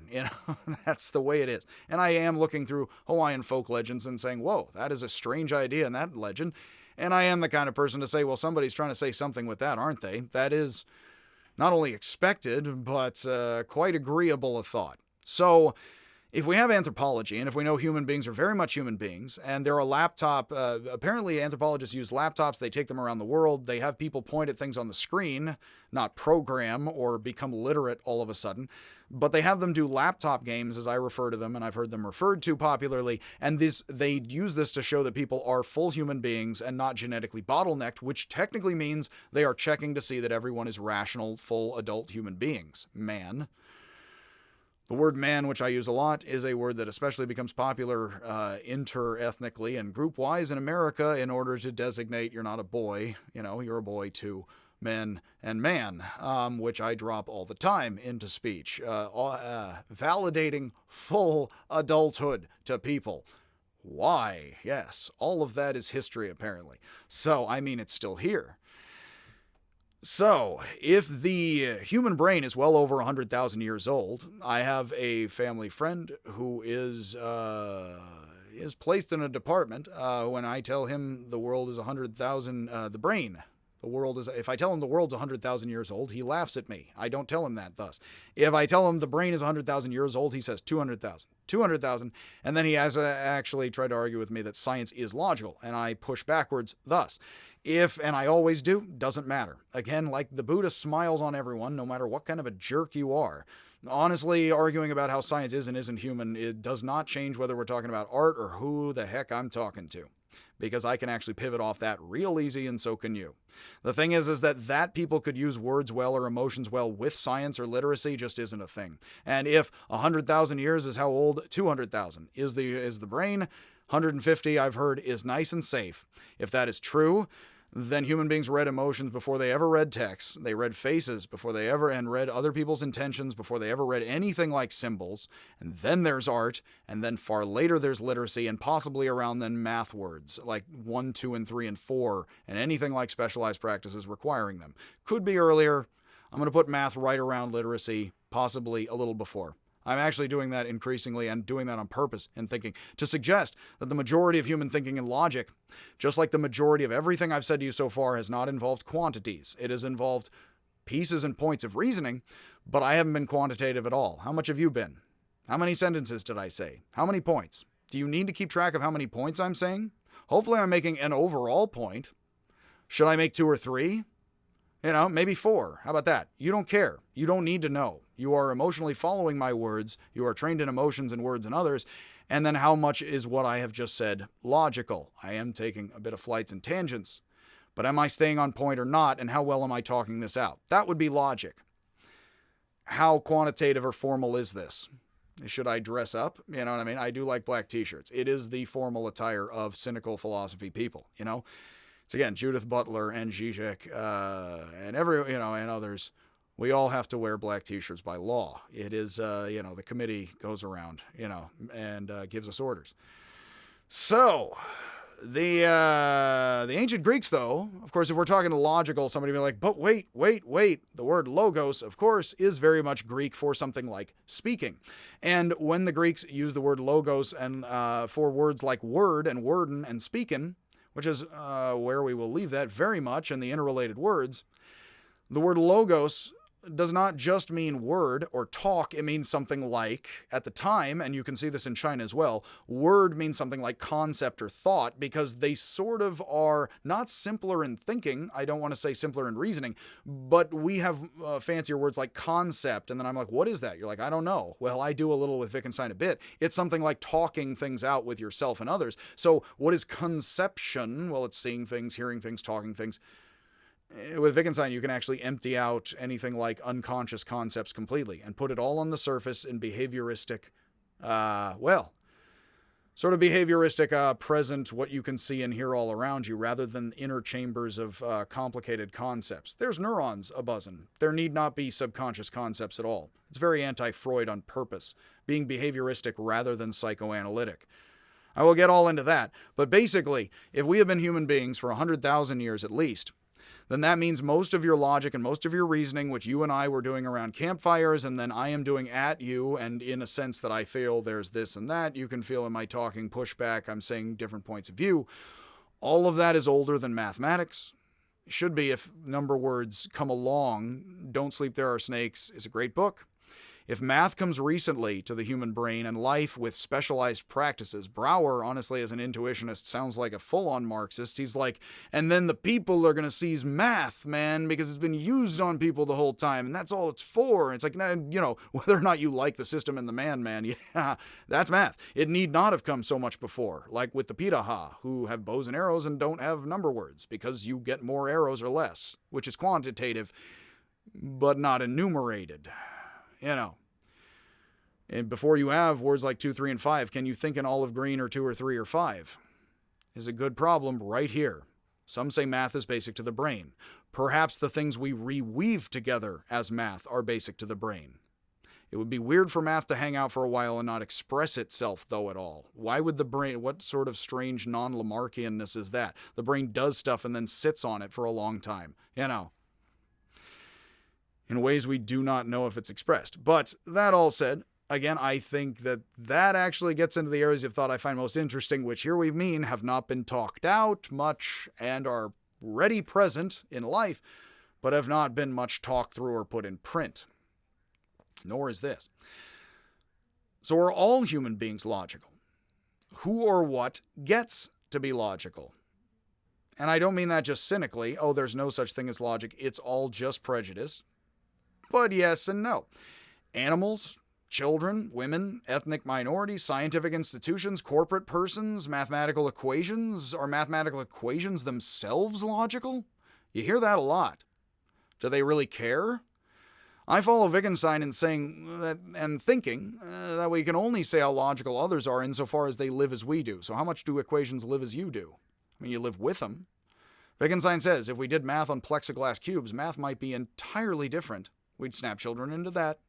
that's the way it is. And I am looking through Hawaiian folk legends and saying, whoa, that is a strange idea in that legend. And I am the kind of person to say, well, somebody's trying to say something with that, aren't they? That is not only expected, but quite agreeable a thought. So if we have anthropology, and if we know human beings are very much human beings, and there are apparently anthropologists use laptops, they take them around the world, they have people point at things on the screen, not program or become literate all of a sudden, but they have them do laptop games, as I refer to them, and I've heard them referred to popularly, and they use this to show that people are full human beings and not genetically bottlenecked, which technically means they are checking to see that everyone is rational, full adult human beings. Man. The word man, which I use a lot, is a word that especially becomes popular inter-ethnically and group-wise in America in order to designate you're not a boy, you're a boy to men and man, which I drop all the time into speech, validating full adulthood to people. Why? Yes, all of that is history, apparently. So, it's still here. So, if the human brain is well over 100,000 years old, I have a family friend who is placed in a department when I tell him the world is 100,000, the brain. If I tell him the world's 100,000 years old, he laughs at me. I don't tell him that thus. If I tell him the brain is 100,000 years old, he says 200,000, and then he has actually tried to argue with me that science is logical, and I push backwards thus. And I always do, doesn't matter. Again, like the Buddha smiles on everyone, no matter what kind of a jerk you are. Honestly, arguing about how science is and isn't human, it does not change whether we're talking about art or who the heck I'm talking to. Because I can actually pivot off that real easy, and so can you. The thing is that people could use words well or emotions well with science or literacy just isn't a thing. And if 100,000 years is how old 200,000 is the brain, 150 I've heard is nice and safe. If that is true, then human beings read emotions before they ever read text. They read faces and read other people's intentions before they ever read anything like symbols. And then there's art, and then far later there's literacy, and possibly around then math words, like 1, 2, and 3, and 4, and anything like specialized practices requiring them. Could be earlier. I'm going to put math right around literacy, possibly a little before. I'm actually doing that increasingly and doing that on purpose and thinking to suggest that the majority of human thinking and logic, just like the majority of everything I've said to you so far, has not involved quantities. It has involved pieces and points of reasoning, but I haven't been quantitative at all. How much have you been? How many sentences did I say? How many points? Do you need to keep track of how many points I'm saying? Hopefully I'm making an overall point. Should I make 2 or 3? Maybe 4. How about that? You don't care. You don't need to know. You are emotionally following my words. You are trained in emotions and words and others. And then how much is what I have just said logical? I am taking a bit of flights and tangents. But am I staying on point or not? And how well am I talking this out? That would be logic. How quantitative or formal is this? Should I dress up? You know what I mean? I do like black t-shirts. It is the formal attire of cynical philosophy people, It's again, Judith Butler and Zizek, and and others. We all have to wear black t-shirts by law. It is, the committee goes around, and gives us orders. So, the ancient Greeks, though, of course, if we're talking logical, somebody will be like, but wait. The word logos, of course, is very much Greek for something like speaking. And when the Greeks use the word logos and for words like word and worden and speaking, which is where we will leave that very much in the interrelated words, the word logos does not just mean word or talk. It means something like, at the time, and you can see this in China as well, word means something like concept or thought, because they sort of are not simpler in thinking. I don't want to say simpler in reasoning, but we have fancier words like concept. And then I'm like, what is that? You're like, I don't know. Well, I do a little with Wittgenstein a bit. It's something like talking things out with yourself and others. So what is conception? Well, it's seeing things, hearing things, talking things. With Wittgenstein, you can actually empty out anything like unconscious concepts completely and put it all on the surface in behavioristic, sort of behavioristic present, what you can see and hear all around you, rather than inner chambers of complicated concepts. There's neurons a-buzzing. There need not be subconscious concepts at all. It's very anti-Freud on purpose, being behavioristic rather than psychoanalytic. I will get all into that. But basically, if we have been human beings for 100,000 years at least, then that means most of your logic and most of your reasoning, which you and I were doing around campfires, and then I am doing at you, and in a sense that I feel there's this and that, you can feel in my talking pushback, I'm saying different points of view. All of that is older than mathematics. Should be if number words come along. Don't Sleep, There Are Snakes is a great book. If math comes recently to the human brain and life with specialized practices, Brouwer, honestly, as an intuitionist, sounds like a full-on Marxist. He's like, and then the people are going to seize math, man, because it's been used on people the whole time, and that's all it's for. It's like, whether or not you like the system and the man, yeah, that's math. It need not have come so much before, like with the Piraha, who have bows and arrows and don't have number words, because you get more arrows or less, which is quantitative, but not enumerated. And before you have words like 2, 3, and 5, can you think in olive green or 2 or 3 or 5? Is a good problem right here. Some say math is basic to the brain. Perhaps the things we reweave together as math are basic to the brain. It would be weird for math to hang out for a while and not express itself, though, at all. Why would the brain, what sort of strange non-Lamarckianness is that? The brain does stuff and then sits on it for a long time, in ways we do not know if it's expressed. But that all said, again, I think that actually gets into the areas of thought I find most interesting, which here we mean have not been talked out much and are ready present in life, but have not been much talked through or put in print. Nor is this. So are all human beings logical? Who or what gets to be logical? And I don't mean that just cynically, there's no such thing as logic, it's all just prejudice. But yes and no. Animals, children, women, ethnic minorities, scientific institutions, corporate persons, mathematical equations. Are mathematical equations themselves logical? You hear that a lot. Do they really care? I follow Wittgenstein in saying that, and thinking that we can only say how logical others are insofar as they live as we do. So how much do equations live as you do? I mean, you live with them. Wittgenstein says if we did math on plexiglass cubes, math might be entirely different. We'd snap children into that.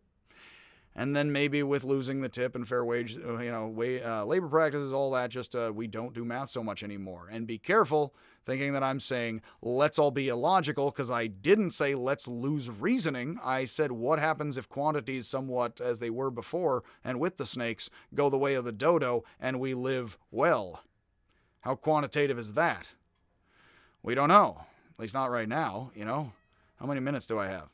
And then maybe with losing the tip and fair wage, labor practices, all that, just we don't do math so much anymore. And be careful thinking that I'm saying let's all be illogical, because I didn't say let's lose reasoning. I said what happens if quantities somewhat as they were before and with the snakes go the way of the dodo and we live well. How quantitative is that? We don't know. At least not right now, How many minutes do I have?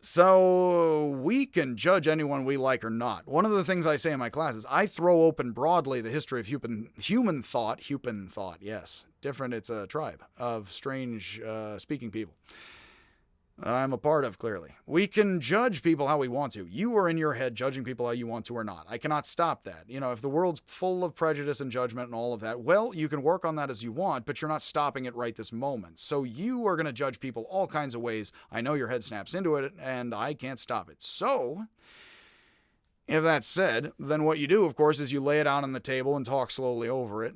So we can judge anyone we like or not. One of the things I say in my classes, I throw open broadly the history of human thought, yes. Different, it's a tribe of strange speaking people that I'm a part of, clearly. We can judge people how we want to. You are in your head judging people how you want to or not. I cannot stop that. If the world's full of prejudice and judgment and all of that, well, you can work on that as you want, but you're not stopping it right this moment. So you are going to judge people all kinds of ways. I know your head snaps into it, and I can't stop it. So, if that's said, then what you do, of course, is you lay it out on the table and talk slowly over it,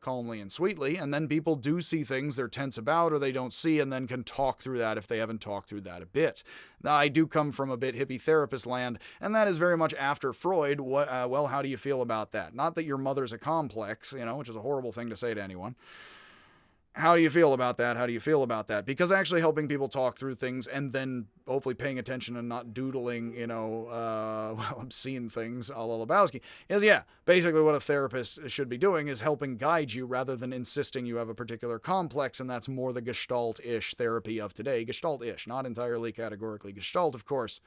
calmly and sweetly, and then people do see things they're tense about or they don't see and then can talk through that if they haven't talked through that a bit. Now, I do come from a bit hippie therapist land, and that is very much after Freud. Well, how do you feel about that? Not that your mother's a complex, which is a horrible thing to say to anyone. How do you feel about that? How do you feel about that? Because actually helping people talk through things and then hopefully paying attention and not doodling, obscene things a la Lebowski is, basically what a therapist should be doing is helping guide you rather than insisting you have a particular complex, and that's more the Gestalt-ish therapy of today. Gestalt-ish, not entirely categorically Gestalt, of course.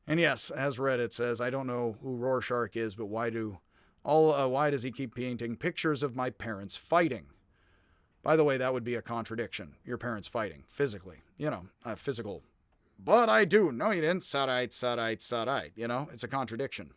And yes, as Reddit says, I don't know who Rorschach is, but why does he keep painting pictures of my parents fighting? By the way, that would be a contradiction. Your parents fighting, physically. Physical. But I do. No, you didn't. Sadite. It's a contradiction.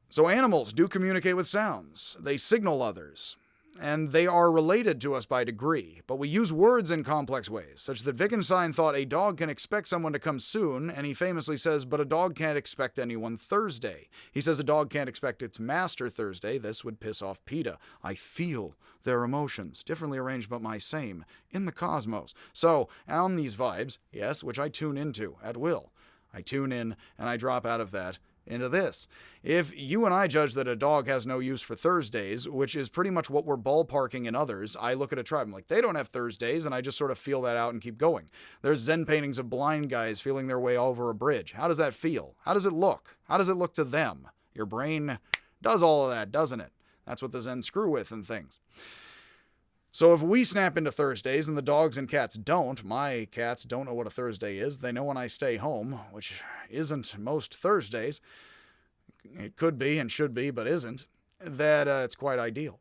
So animals do communicate with sounds. They signal others. And they are related to us by degree, but we use words in complex ways, such that Wittgenstein thought a dog can expect someone to come soon, and he famously says, but a dog can't expect anyone Thursday. He says a dog can't expect its master Thursday. This would piss off PETA. I feel their emotions, differently arranged but my same, in the cosmos. So, on these vibes, yes, which I tune into at will. I tune in, and I drop out of that into this. If you and I judge that a dog has no use for Thursdays, which is pretty much what we're ballparking in others, I look at a tribe, I'm like, they don't have Thursdays, and I just sort of feel that out and keep going. There's Zen paintings of blind guys feeling their way over a bridge. How does that feel? How does it look? How does it look to them? Your brain does all of that, doesn't it? That's what the Zen screw with and things. So if we snap into Thursdays and the dogs and cats don't, my cats don't know what a Thursday is. They know when I stay home, which isn't most Thursdays. It could be and should be, but isn't. That it's quite ideal.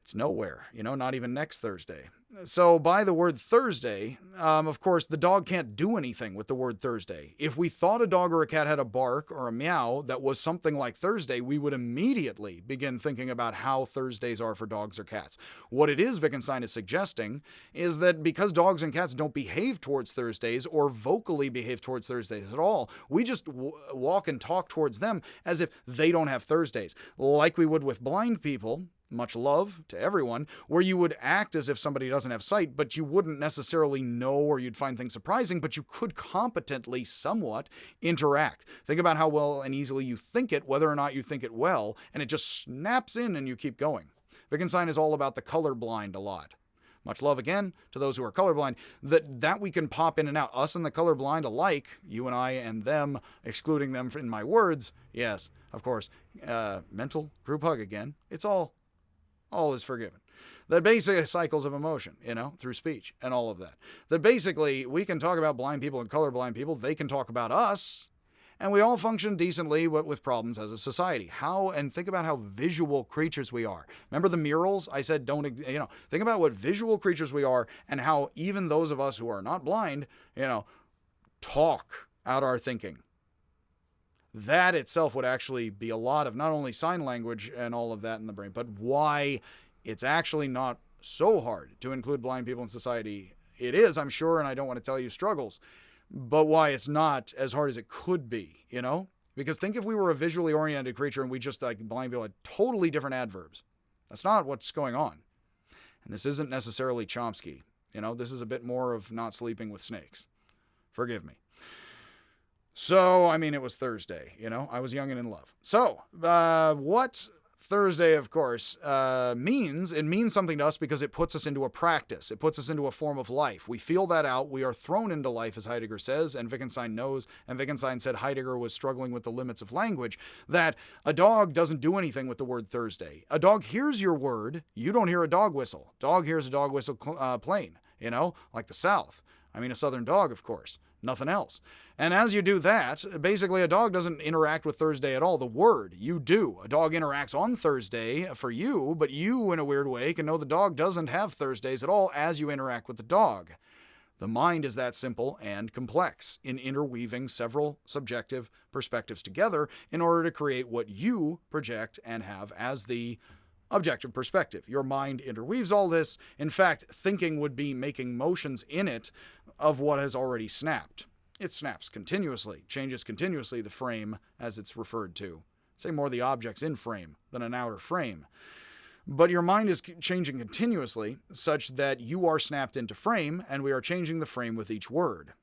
It's nowhere, not even next Thursday. So by the word Thursday, of course, the dog can't do anything with the word Thursday. If we thought a dog or a cat had a bark or a meow that was something like Thursday, we would immediately begin thinking about how Thursdays are for dogs or cats. What it is Wittgenstein is suggesting is that because dogs and cats don't behave towards Thursdays or vocally behave towards Thursdays at all, we just walk and talk towards them as if they don't have Thursdays, like we would with blind people. Much love to everyone, where you would act as if somebody doesn't have sight, but you wouldn't necessarily know, or you'd find things surprising, but you could competently somewhat interact. Think about how well and easily you think it, whether or not you think it well, and it just snaps in and you keep going. Wittgenstein is all about the colorblind a lot. Much love again to those who are colorblind, that we can pop in and out. Us and the colorblind alike, you and I and them, excluding them in my words, yes, of course, mental group hug again. It's all is forgiven. The basic cycles of emotion, through speech and all of that. That basically we can talk about blind people and colorblind people. They can talk about us, and we all function decently with problems as a society. And think about how visual creatures we are. Remember the murals? I said think about what visual creatures we are and how even those of us who are not blind, talk out our thinking. That itself would actually be a lot of not only sign language and all of that in the brain, but why it's actually not so hard to include blind people in society. It is, I'm sure, and I don't want to tell you struggles, but why it's not as hard as it could be, Because think if we were a visually oriented creature and we just like blind people had totally different adverbs. That's not what's going on. And this isn't necessarily Chomsky. This is a bit more of not sleeping with snakes. Forgive me. So, it was Thursday, I was young and in love. So, what Thursday, of course, means, it means something to us because it puts us into a practice. It puts us into a form of life. We feel that out. We are thrown into life, as Heidegger says, and Wittgenstein knows, and Wittgenstein said Heidegger was struggling with the limits of language, that a dog doesn't do anything with the word Thursday. A dog hears your word. You don't hear a dog whistle. Dog hears a dog whistle plain, like the South. A Southern dog, of course. nothing else. And as you do that, basically a dog doesn't interact with Thursday at all. The word, you do. A dog interacts on Thursday for you, but you, in a weird way, can know the dog doesn't have Thursdays at all as you interact with the dog. The mind is that simple and complex in interweaving several subjective perspectives together in order to create what you project and have as the objective perspective. Your mind interweaves all this. In fact, thinking would be making motions in it of what has already snapped. It snaps continuously, changes continuously the frame as it's referred to. Say more the objects in frame than an outer frame. But your mind is changing continuously such that you are snapped into frame, and we are changing the frame with each word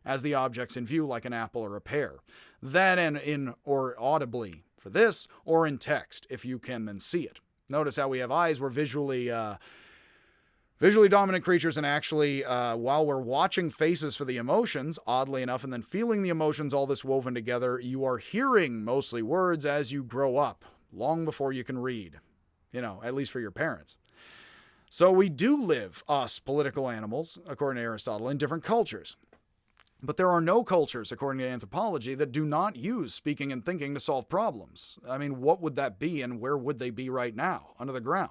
as the objects in view, like an apple or a pear. That and in or audibly for this, or in text if you can then see it. Notice how we have eyes. We're visually dominant creatures, and actually, while we're watching faces for the emotions, oddly enough, and then feeling the emotions, all this woven together, you are hearing mostly words as you grow up, long before you can read. At least for your parents. So we do live, us political animals, according to Aristotle, in different cultures. But there are no cultures, according to anthropology, that do not use speaking and thinking to solve problems. I mean, what would that be, and where would they be right now? Under the ground.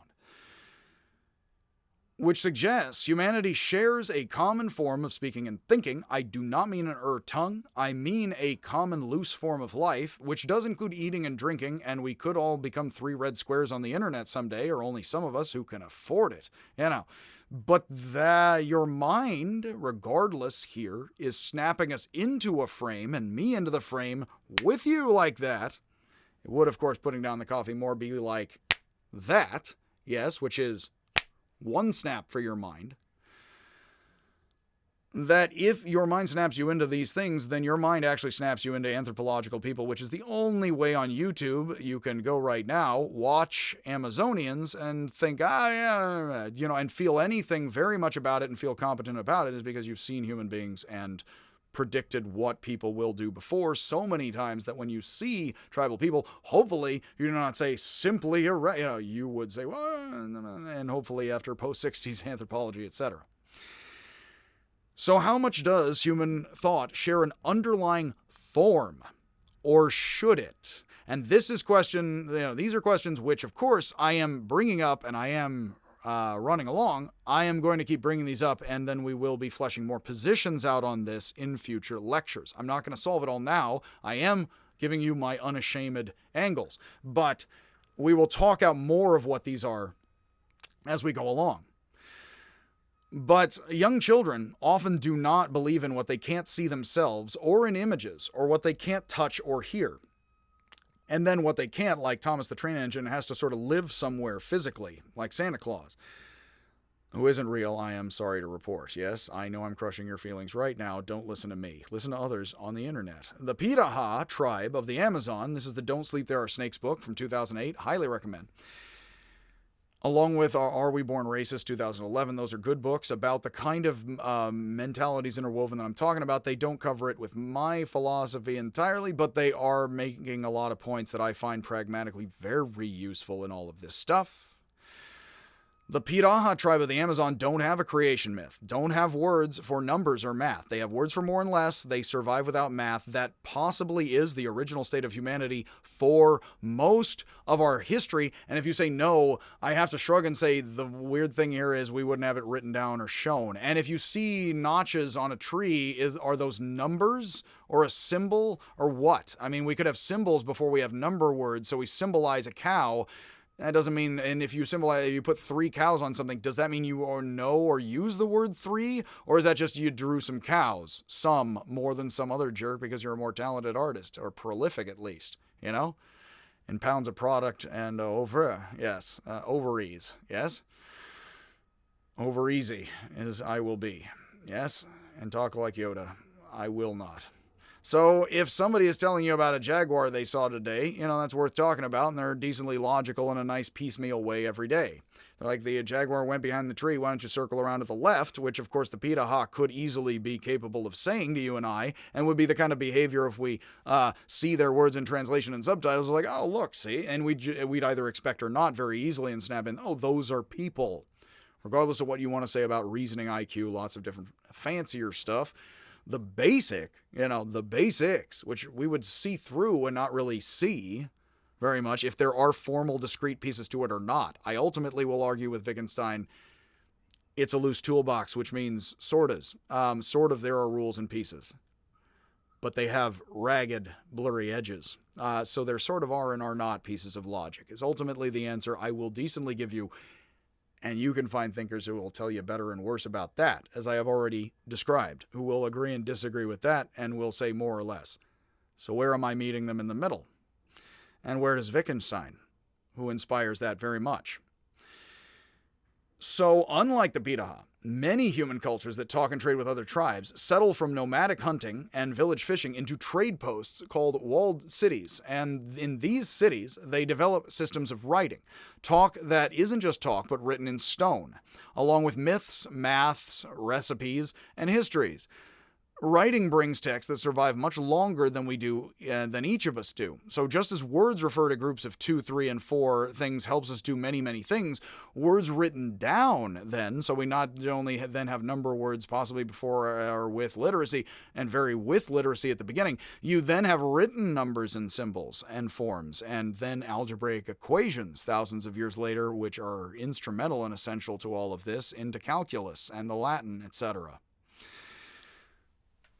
Which suggests humanity shares a common form of speaking and thinking. I do not mean an tongue. I mean a common loose form of life, which does include eating and drinking, and we could all become 3 red squares on the internet someday, or only some of us who can afford it. But your mind, regardless here, is snapping us into a frame, and me into the frame with you like that. It would, of course, putting down the coffee more, be like that, yes, which is one snap for your mind. That if your mind snaps you into these things, then your mind actually snaps you into anthropological people, which is the only way on YouTube you can go right now, watch Amazonians and think, and feel anything very much about it and feel competent about it, is because you've seen human beings and predicted what people will do before so many times that when you see tribal people, hopefully you do not say simply, you would say, well, and hopefully after post-60s anthropology, etc. So how much does human thought share an underlying form, or should it? And this is these are questions which, of course, I am bringing up, and I am running along. I am going to keep bringing these up, and then we will be fleshing more positions out on this in future lectures. I'm not going to solve it all now. I am giving you my unashamed angles, but we will talk out more of what these are as we go along. But young children often do not believe in what they can't see themselves, or in images, or what they can't touch or hear. And then what they can't, like Thomas the Train Engine, has to sort of live somewhere physically, like Santa Claus, who isn't real, I am sorry to report. Yes, I know I'm crushing your feelings right now. Don't listen to me. Listen to others on the internet. The Piraha tribe of the Amazon, this is the Don't Sleep There Are Snakes book from 2008, highly recommend. Along with Are We Born Racist, 2011. Those are good books about the kind of mentalities interwoven that I'm talking about. They don't cover it with my philosophy entirely, but they are making a lot of points that I find pragmatically very useful in all of this stuff. The Piraha tribe of the Amazon don't have a creation myth, don't have words for numbers or math. They have words for more and less. They survive without math. That possibly is the original state of humanity for most of our history. And if you say no, I have to shrug and say the weird thing here is we wouldn't have it written down or shown. And if you see notches on a tree, are those numbers or a symbol or what? I mean, we could have symbols before we have number words, so we symbolize a cow. That doesn't mean, and if you put 3 cows on something, does that mean you know or use the word 3? Or is that just you drew some cows? Some more than some other jerk because you're a more talented artist, or prolific at least, in pounds of product and ovaries, yes? Over easy as I will be, yes? And talk like Yoda, I will not. So if somebody is telling you about a jaguar they saw today, that's worth talking about, and they're decently logical in a nice piecemeal way every day. They're like, the jaguar went behind the tree, why don't you circle around to the left, which of course the Piraha could easily be capable of saying to you and I, and would be the kind of behavior if we see their words in translation and subtitles, like, oh, look, see? And we'd either expect or not very easily and snap in, oh, those are people. Regardless of what you want to say about reasoning IQ, lots of different fancier stuff. the basic, the basics, which we would see through and not really see very much if there are formal discrete pieces to it or not. I ultimately will argue with Wittgenstein it's a loose toolbox, which means sort of there are rules and pieces, but they have ragged, blurry edges. So there sort of are and are not pieces of logic is ultimately the answer I will decently give you. And you can find thinkers who will tell you better and worse about that, as I have already described, who will agree and disagree with that and will say more or less. So where am I meeting them in the middle? And where does Wittgenstein, who inspires that very much? So unlike the Pitaha, many human cultures that talk and trade with other tribes settle from nomadic hunting and village fishing into trade posts called walled cities. And in these cities, they develop systems of writing. Talk that isn't just talk, but written in stone, along with myths, maths, recipes, and histories. Writing brings texts that survive much longer than we do, than each of us do. So just as words refer to groups of 2, 3, and 4 things helps us do many, many things, words written down then, so we not only then have number words possibly before or with literacy, and very with literacy at the beginning, you then have written numbers and symbols and forms, and then algebraic equations thousands of years later, which are instrumental and essential to all of this, into calculus and the Latin, etc.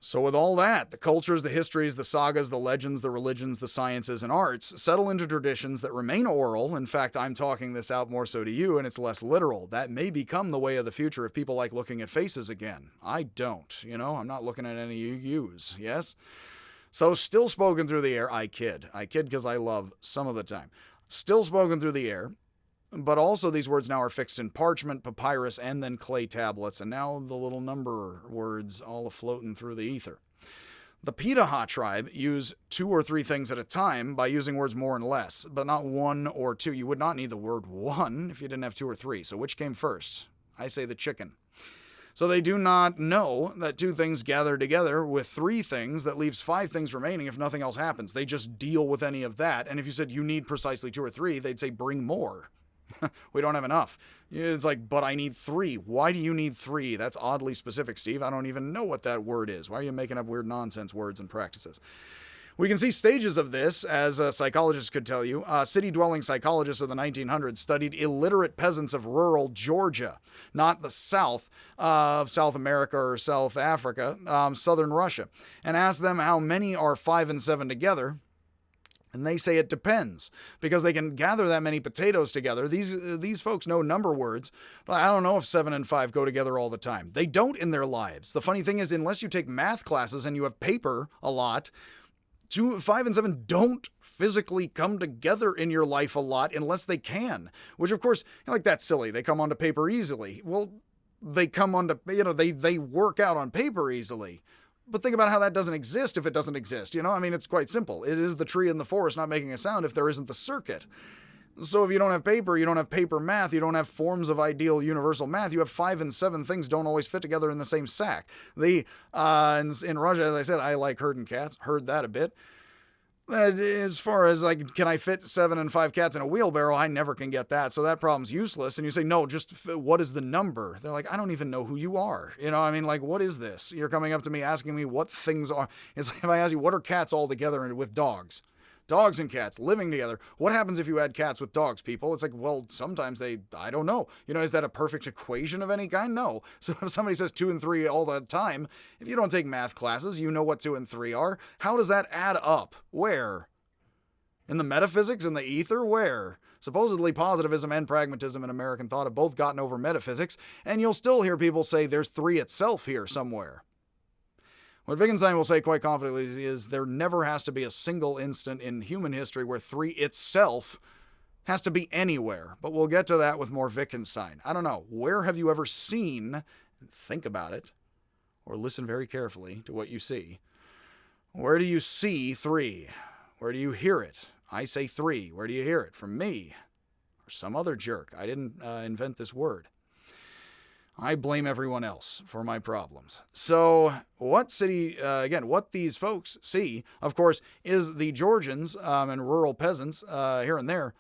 So with all that, the cultures, the histories, the sagas, the legends, the religions, the sciences, and arts settle into traditions that remain oral. In fact, I'm talking this out more so to you, and it's less literal. That may become the way of the future if people like looking at faces again. I don't, I'm not looking at any U's, yes? So still spoken through the air, I kid. I kid because I love some of the time. Still spoken through the air. But also these words now are fixed in parchment, papyrus, and then clay tablets, and now the little number words all floating through the ether. The Pitaha tribe use 2 or 3 things at a time by using words more and less, but not 1 or 2. You would not need the word 1 if you didn't have 2 or 3. So which came first? I say the chicken. So they do not know that 2 things gather together with 3 things that leaves 5 things remaining if nothing else happens. They just deal with any of that, and if you said you need precisely 2 or 3, they'd say bring more. We don't have enough. It's like, but I need 3. Why do you need 3? That's oddly specific, Steve. I don't even know what that word is. Why are you making up weird nonsense words and practices? We can see stages of this, as psychologists could tell you. City-dwelling psychologists of the 1900s studied illiterate peasants of rural Georgia, not the south of South America or South Africa, southern Russia, and asked them how many are 5 and 7 together. And they say it depends, because they can gather that many potatoes together. These folks know number words, but I don't know if 7 and 5 go together all the time. They don't in their lives. The funny thing is, unless you take math classes and you have paper a lot, 5 and 7 don't physically come together in your life a lot unless they can. Which, of course, like that's silly. They come onto paper easily. Well, they come onto, they work out on paper easily. But think about how that doesn't exist if it doesn't exist. It's quite simple. It is the tree in the forest not making a sound if there isn't the circuit. So if you don't have paper, you don't have paper math, you don't have forms of ideal universal math, you have 5 and 7 things don't always fit together in the same sack. In Russia, as I said, I like herding cats. Heard that a bit. As far as can I fit 7 and 5 cats in a wheelbarrow? I never can get that. So that problem's useless. And you say, no, just what is the number? They're like, I don't even know who you are. What is this? You're coming up to me asking me what things are. It's like if I ask you, what are cats all together with dogs? Dogs and cats living together. What happens if you add cats with dogs, people? It's like, well, sometimes I don't know. Is that a perfect equation of any kind? No. So if somebody says 2 and 3 all the time, if you don't take math classes, you know what 2 and 3 are. How does that add up? Where? In the metaphysics? In the ether? Where? Supposedly positivism and pragmatism in American thought have both gotten over metaphysics, and you'll still hear people say there's 3 itself here somewhere. What Wittgenstein will say quite confidently is there never has to be a single instant in human history where 3 itself has to be anywhere. But we'll get to that with more Wittgenstein. I don't know. Where have you ever seen, think about it, or listen very carefully to what you see. Where do you see 3? Where do you hear it? I say 3. Where do you hear it? From me or some other jerk. I didn't invent this word. I blame everyone else for my problems. So what these folks see, of course, is the Georgians and rural peasants here and there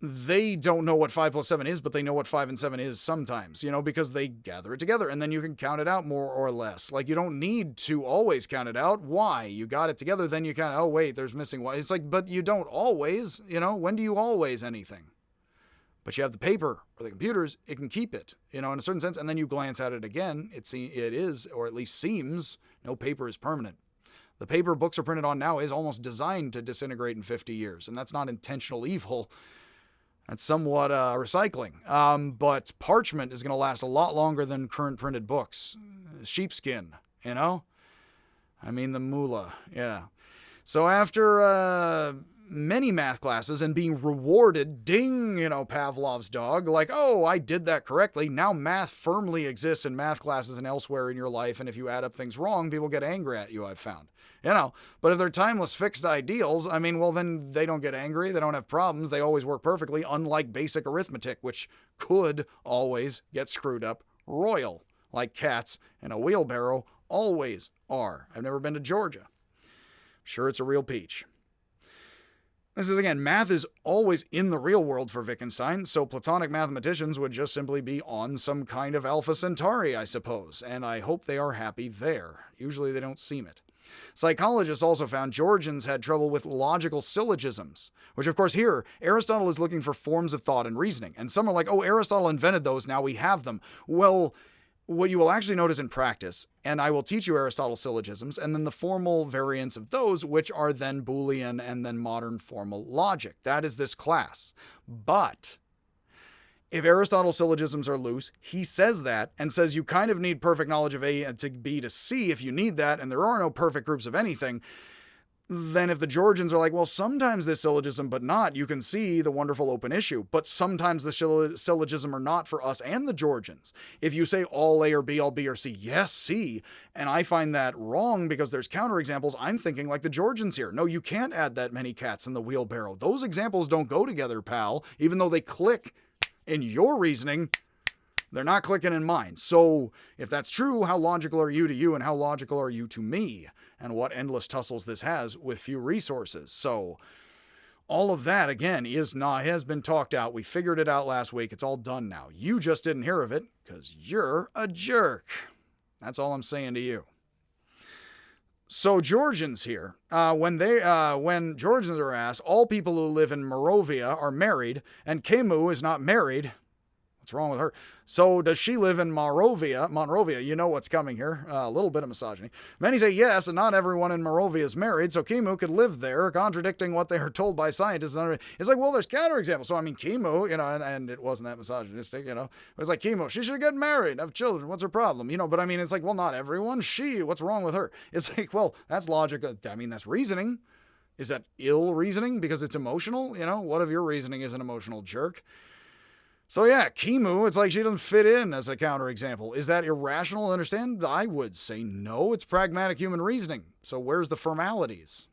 they don't know what 5 plus 7 is, but they know what 5 and 7 is sometimes, because they gather it together and then you can count it out more or less. Like, you don't need to always count it out. Why? You got it together, then you kind of, oh, wait, there's missing Y. It's like, but you don't always, when do you always anything? But you have the paper or the computers, it can keep it, in a certain sense, and then you glance at it again, it is, or at least seems, no paper is permanent. The paper books are printed on now is almost designed to disintegrate in 50 years, and that's not intentional evil. That's somewhat recycling. But parchment is going to last a lot longer than current printed books. Sheepskin, I mean, the moolah, yeah. So after many math classes and being rewarded, ding, Pavlov's dog, like, oh, I did that correctly. Now math firmly exists in math classes and elsewhere in your life, and if you add up things wrong, people get angry at you, I've found. But if they're timeless fixed ideals, I mean, well, then they don't get angry. They don't have problems. They always work perfectly, unlike basic arithmetic, which could always get screwed up royal, like cats in a wheelbarrow always are. I've never been to Georgia. I'm sure it's a real peach. This is, again, math is always in the real world for Wittgenstein, so Platonic mathematicians would just simply be on some kind of Alpha Centauri, I suppose, and I hope they are happy there. Usually they don't seem it. Psychologists also found Georgians had trouble with logical syllogisms, which, of course, here, Aristotle is looking for forms of thought and reasoning. And some are like, oh, Aristotle invented those, now we have them. Well, what you will actually notice in practice, and I will teach you Aristotle's syllogisms, and then the formal variants of those, which are then Boolean and then modern formal logic. That is this class. But if Aristotle's syllogisms are loose, he says that and says you kind of need perfect knowledge of A to B to C if you need that, and there are no perfect groups of anything. Then if the Georgians are like, well, sometimes this syllogism, but not, you can see the wonderful open issue. But sometimes the syllogism are not for us and the Georgians. If you say all A or B, all B or C, yes, C, and I find that wrong because there's counterexamples, I'm thinking like the Georgians here. No, you can't add that many cats in the wheelbarrow. Those examples don't go together, pal, even though they click in your reasoning, they're not clicking in mine. So if that's true, how logical are you to you and how logical are you to me? And what endless tussles this has with few resources. So all of that, again, has been talked out. We figured it out last week. It's all done now. You just didn't hear of it because you're a jerk. That's all I'm saying to you. So Georgians here, when Georgians are asked, all people who live in Moravia are married, and Kemu is not married. What's wrong with her? So does she live in Monrovia? You know what's coming here. A little bit of misogyny. Many say yes, and not everyone in Moravia is married, so Kemu could live there, contradicting what they are told by scientists. It's like, well, there's counterexamples. So, I mean, Kemu, and it wasn't that misogynistic, but it's like, Kemu, she should get married, have children. What's her problem? But I mean, it's like, well, not everyone. What's wrong with her? It's like, well, that's logic. I mean, that's reasoning. Is that ill reasoning because it's emotional? What if your reasoning is an emotional jerk? So yeah, Kemu, it's like she doesn't fit in as a counterexample. Is that irrational to understand? I would say no, it's pragmatic human reasoning. So where's the formalities?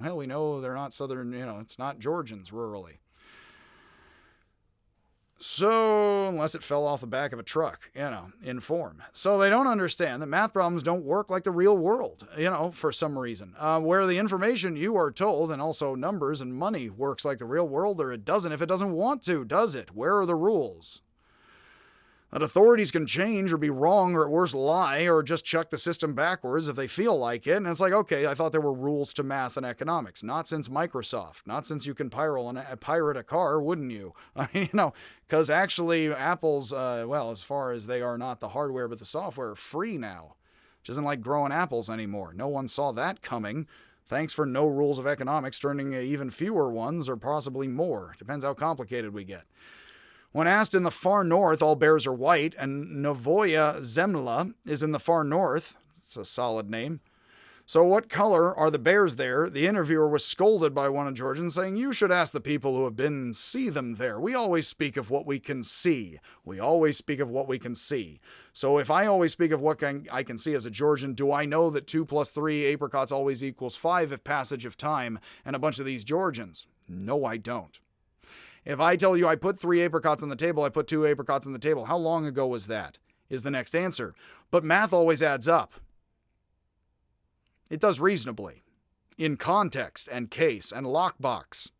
Well, we know they're not Southern, it's not Georgians rurally. So, unless it fell off the back of a truck, in form. So they don't understand that math problems don't work like the real world, for some reason. Where the information you are told, and also numbers and money, works like the real world, or it doesn't if it doesn't want to, does it? Where are the rules? That authorities can change or be wrong or at worst lie or just chuck the system backwards if they feel like it. And it's like, okay, I thought there were rules to math and economics. Not since Microsoft. Not since you can pirate a car, wouldn't you? I mean, because actually Apple's, as far as they are not the hardware but the software, are free now. Which isn't like growing apples anymore. No one saw that coming. Thanks for no rules of economics turning even fewer ones or possibly more. Depends how complicated we get. When asked in the far north, all bears are white, and Novoya Zemlya is in the far north. It's a solid name. So what color are the bears there? The interviewer was scolded by one of Georgians, saying, you should ask the people who have been and see them there. We always speak of what we can see. We always speak of what we can see. So if I always speak of what I can see as a Georgian, do I know that 2 + 3 apricots always equals 5 if passage of time and a bunch of these Georgians? No, I don't. If I tell you I put 3 apricots on the table, I put 2 apricots on the table, how long ago was that? Is the next answer. But math always adds up. It does reasonably. In context and case and lockbox,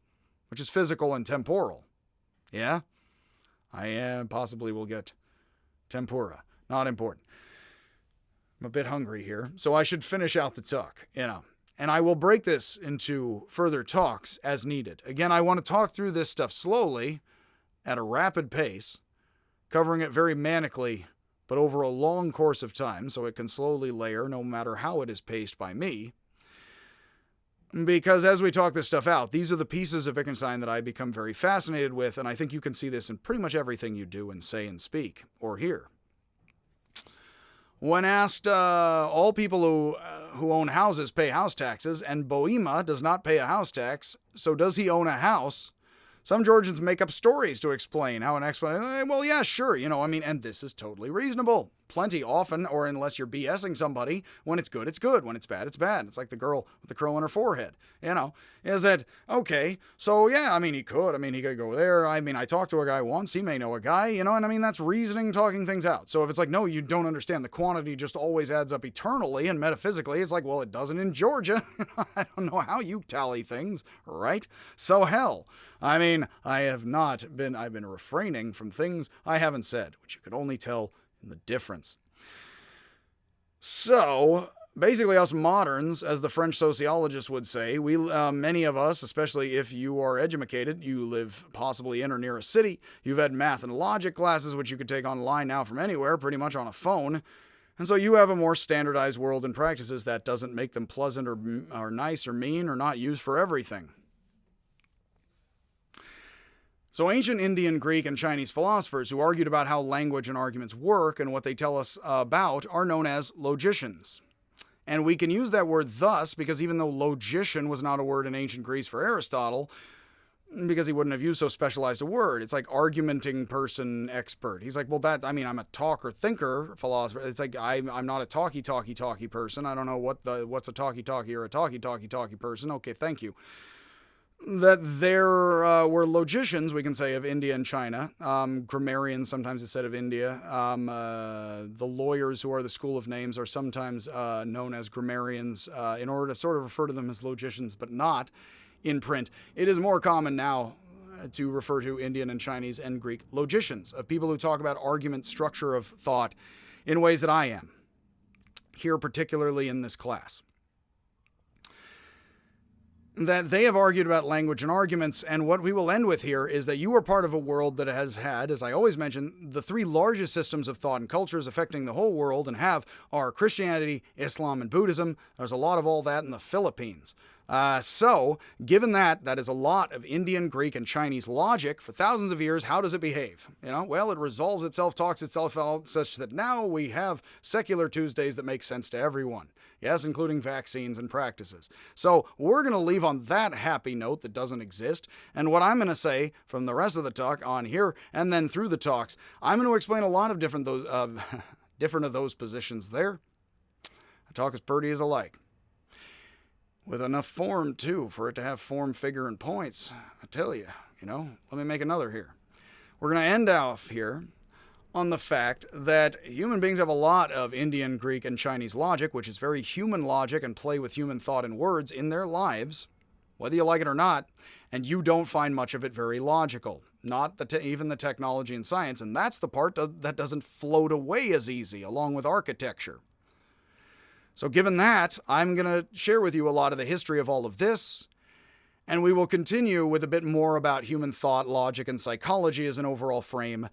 which is physical and temporal. Yeah? I possibly will get tempura. Not important. I'm a bit hungry here, so I should finish out the talk, And I will break this into further talks as needed. Again, I want to talk through this stuff slowly, at a rapid pace, covering it very manically, but over a long course of time, so it can slowly layer no matter how it is paced by me. Because as we talk this stuff out, these are the pieces of Wittgenstein that I become very fascinated with, and I think you can see this in pretty much everything you do and say and speak, or hear. When asked, all people who own houses pay house taxes, and Boehme does not pay a house tax, so does he own a house? Some Georgians make up stories to explain how an explanation, well, yeah, sure, and this is totally reasonable. Plenty often, or unless you're BSing somebody, when it's good, it's good. When it's bad, it's bad. It's like the girl with the curl on her forehead, is that, okay, so yeah, he could go there. I talked to a guy once, he may know a guy, that's reasoning, talking things out. So if it's like, no, you don't understand, the quantity just always adds up eternally, and metaphysically, it's like, well, it doesn't in Georgia. I don't know how you tally things, right? So hell. I've been refraining from things I haven't said, which you could only tell in the difference. So, basically us moderns, as the French sociologists would say, many of us, especially if you are educated, you live possibly in or near a city, you've had math and logic classes, which you could take online now from anywhere, pretty much on a phone, and so you have a more standardized world and practices that doesn't make them pleasant or nice or mean or not used for everything. So ancient Indian, Greek, and Chinese philosophers who argued about how language and arguments work and what they tell us about are known as logicians. And we can use that word thus because even though logician was not a word in ancient Greece for Aristotle, because he wouldn't have used so specialized a word, it's like argumenting person, expert. He's like, well, I'm a talker, thinker, philosopher. It's like I'm not a talky person. I don't know what's a talky or a talky person. Okay, thank you. That there were logicians, we can say, of India and China, grammarians sometimes instead of India. The lawyers who are the school of names are sometimes known as grammarians in order to sort of refer to them as logicians, but not in print. It is more common now to refer to Indian and Chinese and Greek logicians, of people who talk about argument, structure of thought in ways that I am, here particularly in this class. That they have argued about language and arguments, and what we will end with here is that you are part of a world that has had, as I always mention, the three largest systems of thought and cultures affecting the whole world are Christianity, Islam, and Buddhism. There's a lot of all that in the Philippines. So, given that is a lot of Indian, Greek, and Chinese logic for thousands of years, how does it behave? Well, it resolves itself, talks itself out, such that now we have secular Tuesdays that make sense to everyone. Yes, including vaccines and practices. So we're going to leave on that happy note that doesn't exist. And what I'm going to say from the rest of the talk on here and then through the talks, I'm going to explain a lot of different of those positions there. A talk as pretty as I like. With enough form, too, for it to have form, figure, and points. I tell you, let me make another here. We're going to end off here on the fact that human beings have a lot of Indian, Greek, and Chinese logic, which is very human logic and play with human thought and words in their lives, whether you like it or not, and you don't find much of it very logical. Not even the technology and science, and that's the part that doesn't float away as easy, along with architecture. So given that, I'm going to share with you a lot of the history of all of this, and we will continue with a bit more about human thought, logic, and psychology as an overall frame,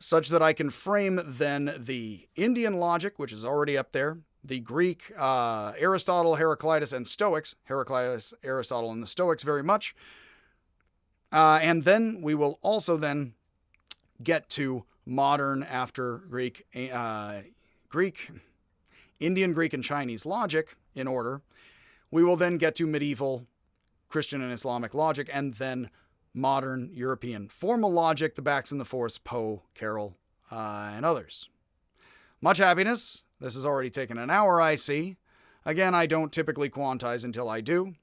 such that I can frame then the Indian logic, which is already up there, the Greek, Aristotle, Heraclitus, and Stoics, Heraclitus, Aristotle, and the Stoics very much, and then we will also then get to modern after Indian, Greek, and Chinese logic in order. We will then get to medieval Christian and Islamic logic, and then modern European formal logic, the backs and the forths, Poe, Carroll, and others. Much happiness. This has already taken an hour, I see. Again, I don't typically quantize until I do.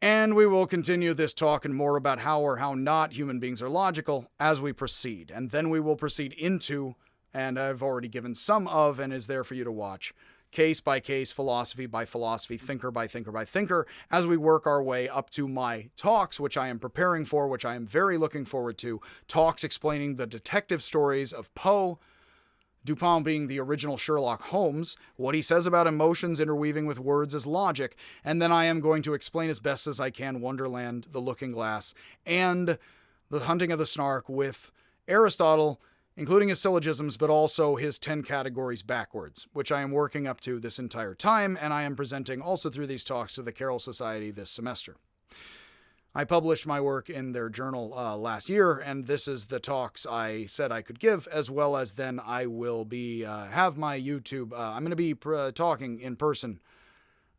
And we will continue this talk and more about how or how not human beings are logical as we proceed. And then we will proceed into, and I've already given some of and is there for you to watch, case by case, philosophy by philosophy, thinker by thinker by thinker, as we work our way up to my talks, which I am preparing for, which I am very looking forward to. Talks explaining the detective stories of Poe, Dupin being the original Sherlock Holmes, what he says about emotions interweaving with words as logic, and then I am going to explain as best as I can Wonderland, The Looking Glass, and The Hunting of the Snark with Aristotle, including his syllogisms, but also his 10 categories backwards, which I am working up to this entire time, and I am presenting also through these talks to the Carroll Society this semester. I published my work in their journal last year, and this is the talks I said I could give, as well as then I will be have my YouTube. I'm going to be talking in person,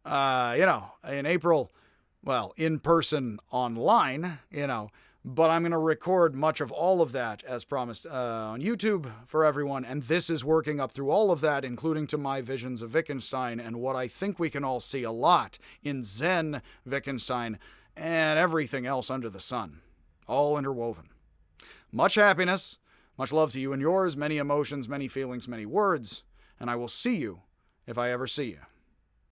in April. Well, in person online, but I'm going to record much of all of that as promised on YouTube for everyone. And this is working up through all of that, including to my visions of Wittgenstein and what I think we can all see a lot in Zen, Wittgenstein, and everything else under the sun, all interwoven. Much happiness, much love to you and yours, many emotions, many feelings, many words, and I will see you if I ever see you.